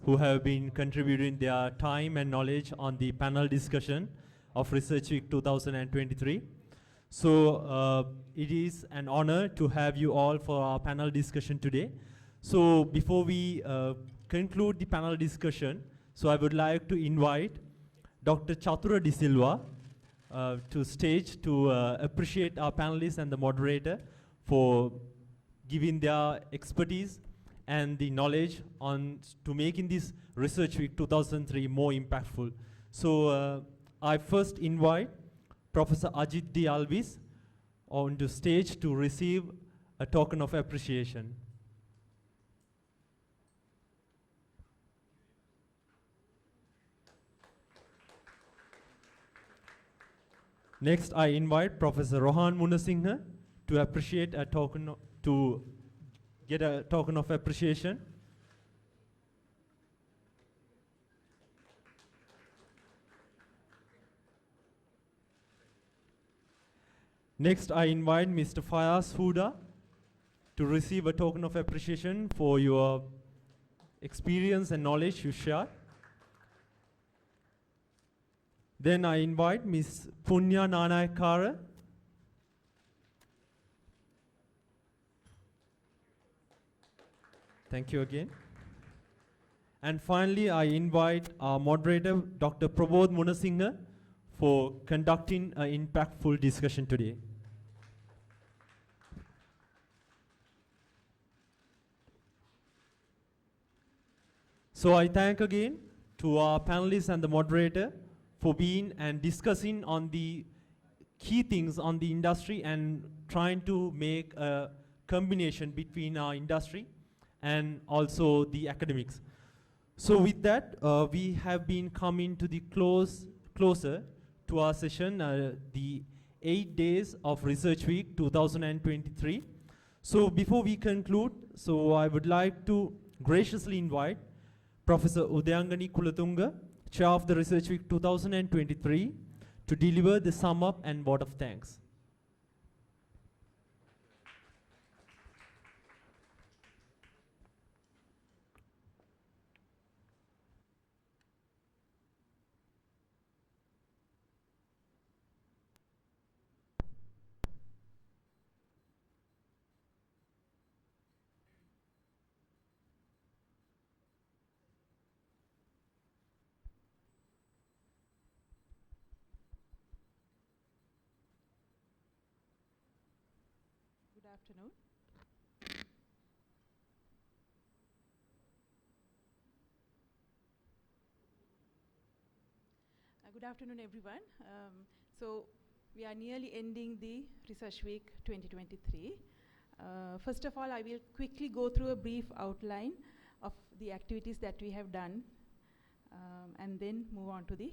who have been contributing their time and knowledge on the panel discussion of Research Week 2023. So it is an honor to have you all for our panel discussion today. So before we conclude the panel discussion, so I would like to invite Dr. Chatura De Silva to stage to appreciate our panelists and the moderator for giving their expertise and the knowledge on to making this Research Week 2003 more impactful. So I first invite Professor Ajit Dialvis onto stage to receive a token of appreciation. Next, I invite Professor Rohan Munasinghe to appreciate a token to get a token of appreciation. Next, I invite Mr. Fayaz Huda to receive a token of appreciation for your experience and knowledge you shared. Then I invite Ms. Punya Nanayakara. Thank you again. And finally, I invite our moderator, Dr. Prabodh Munasinghe, for conducting an impactful discussion today. So I thank again to our panelists and the moderator for being and discussing on the key things on the industry and trying to make a combination between our industry and also the academics. So with that, we have been coming to the closer to our session, the 8 days of Research Week 2023. So before we conclude, so I would like to graciously invite Professor Udayangani Kulatunga, Chair of the Research Week 2023, to deliver the sum up and vote of thanks. Good afternoon. Good afternoon, everyone. So we are nearly ending the Research Week 2023. First of all, I will quickly go through a brief outline of the activities that we have done, and then move on to the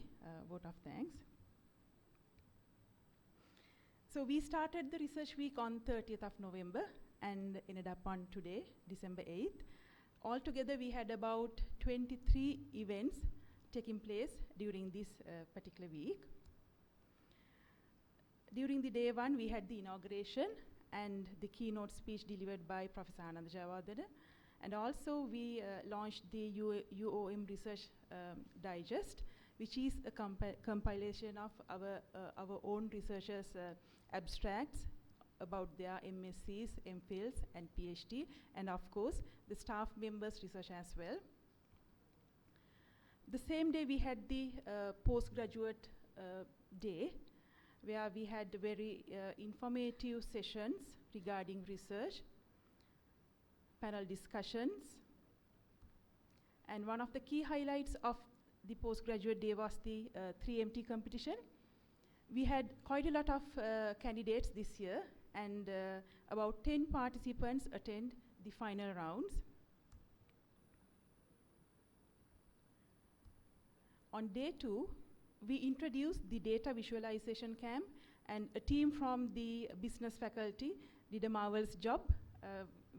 vote of thanks. So we started the Research Week on 30th of November and ended up on today, December 8th. Altogether, we had about 23 events taking place during this particular week. During the day one, we had the inauguration and the keynote speech delivered by Professor Ananda Jayawardena. And also we launched the UOM Research Digest, which is a compilation of our own researchers' abstracts about their MScs, MPhils, and PhD, and of course, the staff members' research as well. The same day, we had the postgraduate day, where we had very informative sessions regarding research, panel discussions, and one of the key highlights of the postgraduate day was the 3MT competition. We had quite a lot of candidates this year, and about 10 participants attend the final rounds. On day 2, we introduced the data visualization camp, and a team from the business faculty did a marvelous job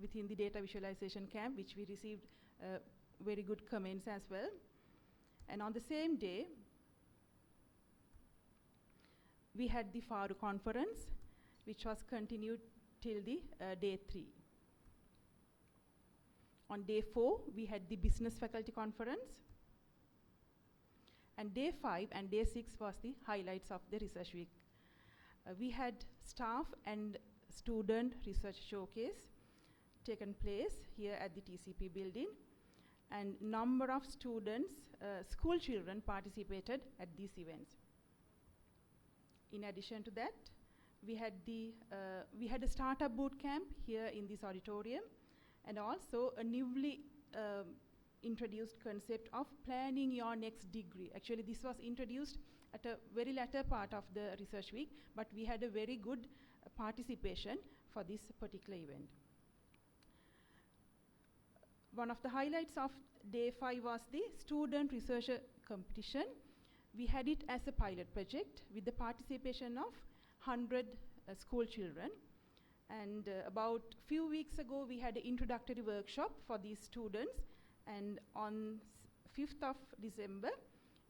within the data visualization camp, which we received very good comments as well. And on the same day, we had the FARU conference, which was continued till the day 3. On day 4, we had the business faculty conference. And day 5 and day 6 was the highlights of the Research Week. We had staff and student research showcase taken place here at the TCP building, and number of students, school children participated at these events. In addition to that, we had a startup boot camp here in this auditorium, and also a newly introduced concept of planning your next degree. Actually, this was introduced at a very latter part of the Research Week, but we had a very good participation for this particular event. One of the highlights of day 5 was the student researcher competition. We had it as a pilot project with the participation of 100 school children. And about few weeks ago, we had an introductory workshop for these students. And on 5th of December,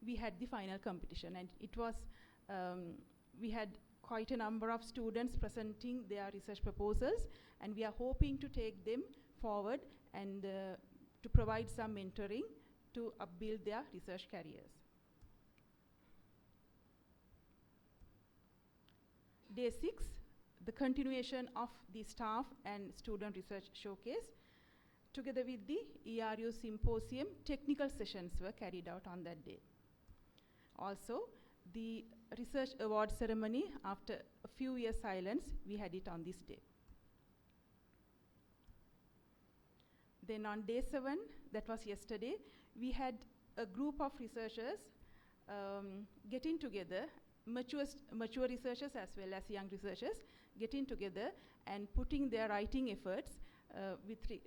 we had the final competition. And it was, we had quite a number of students presenting their research proposals. And we are hoping to take them forward and to provide some mentoring to upbuild their research careers. Day 6, the continuation of the staff and student research showcase. Together with the ERU symposium, technical sessions were carried out on that day. Also, the research award ceremony, after a few years silence, we had it on this day. Then on day 7, that was yesterday, we had a group of researchers getting together, mature researchers as well as young researchers, getting together and putting their writing efforts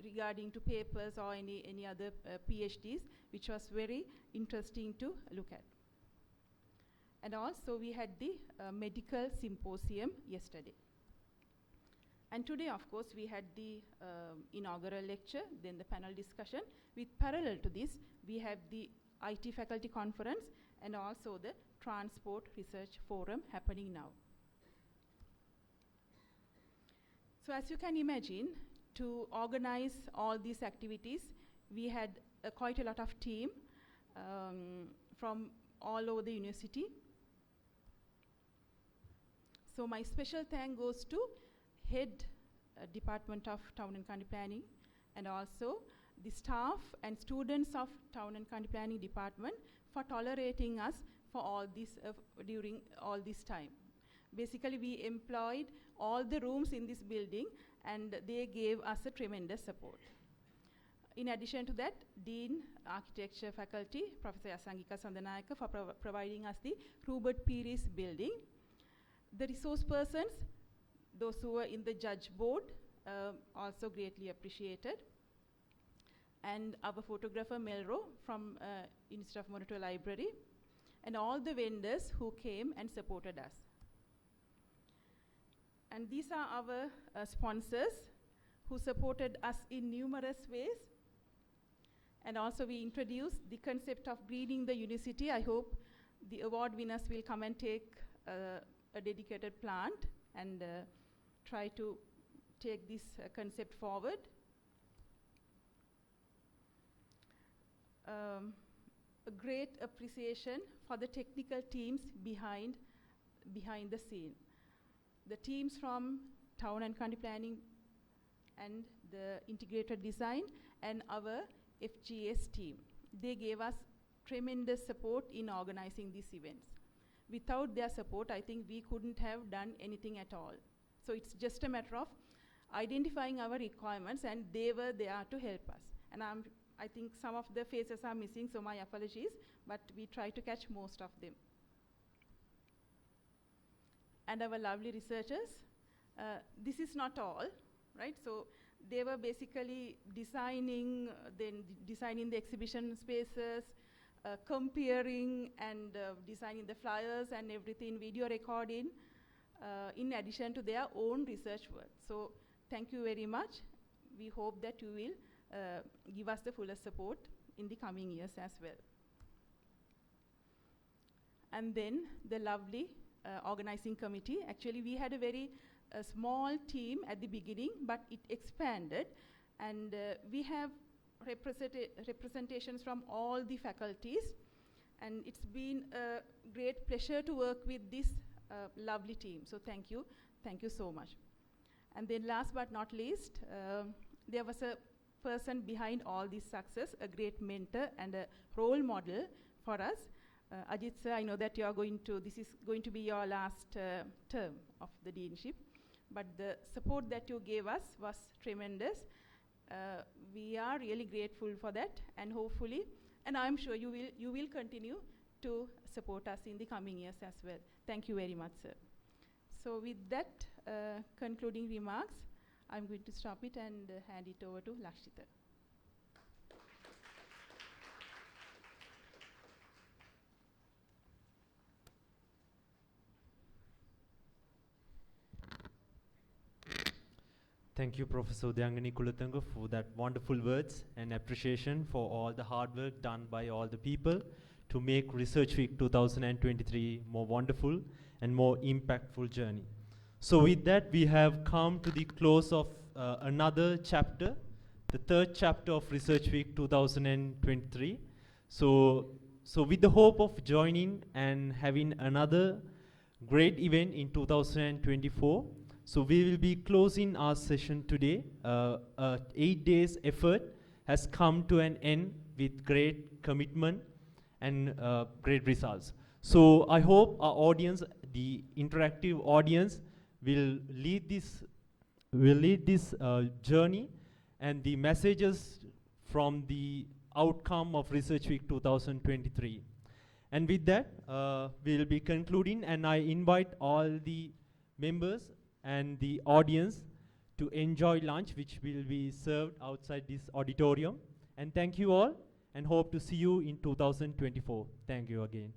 regarding to papers or any other PhDs, which was very interesting to look at. And also we had the medical symposium yesterday. And today, of course, we had the inaugural lecture, then the panel discussion. With parallel to this, we have the IT faculty conference and also the transport research forum happening now. So as you can imagine, to organize all these activities, we had quite a lot of team from all over the university. So my special thank goes to Head Department of Town and County Planning, and also the staff and students of Town and County Planning Department for tolerating us for all this during all this time. Basically, we employed all the rooms in this building, and they gave us a tremendous support. In addition to that, Dean Architecture Faculty, Professor Yasangika Sandanayaka, for providing us the Rupert Pearis building. The resource persons, those who were in the judge board, also greatly appreciated. And our photographer Melro from Institute of Morotua Library, and all the vendors who came and supported us. And these are our sponsors who supported us in numerous ways. And also we introduced the concept of greening the university. I hope the award winners will come and take a dedicated plant and try to take this concept forward. A great appreciation for the technical teams behind the scene. The teams from Town and County Planning and the Integrated Design and our FGS team. They gave us tremendous support in organizing these events. Without their support, I think we couldn't have done anything at all. So it's just a matter of identifying our requirements, and they were there to help us. And I think some of the faces are missing, so my apologies, but we try to catch most of them. And our lovely researchers, this is not all, right? So they were basically designing, designing the exhibition spaces, comparing and designing the flyers and everything, video recording, in addition to their own research work. So thank you very much. We hope that you will give us the fullest support in the coming years as well. And then the lovely organizing committee. Actually, we had a very small team at the beginning, but it expanded, and we have representations from all the faculties, and it's been a great pleasure to work with this lovely team. So thank you so much. And then last but not least, there was a person behind all this success, a great mentor and a role model for us. Ajit sir, I know that this is going to be your last term of the deanship, but the support that you gave us was tremendous. We are really grateful for that, and hopefully, and I'm sure you will continue to support us in the coming years as well. Thank you very much, sir. So with that concluding remarks, I'm going to stop it and hand it over to Lakshita. Thank you, Professor Udayangani Kulathanga, for that wonderful words and appreciation for all the hard work done by all the people to make Research Week 2023 more wonderful and more impactful journey. So with that, we have come to the close of another chapter, the third chapter of Research Week 2023. So with the hope of joining and having another great event in 2024, so we will be closing our session today. 8 days effort has come to an end with great commitment and great results. So I hope our audience, the interactive audience, will lead this journey, and the messages from the outcome of Research Week 2023. And with that, we will be concluding, and I invite all the members and the audience to enjoy lunch, which will be served outside this auditorium. And thank you all, and hope to see you in 2024. Thank you again.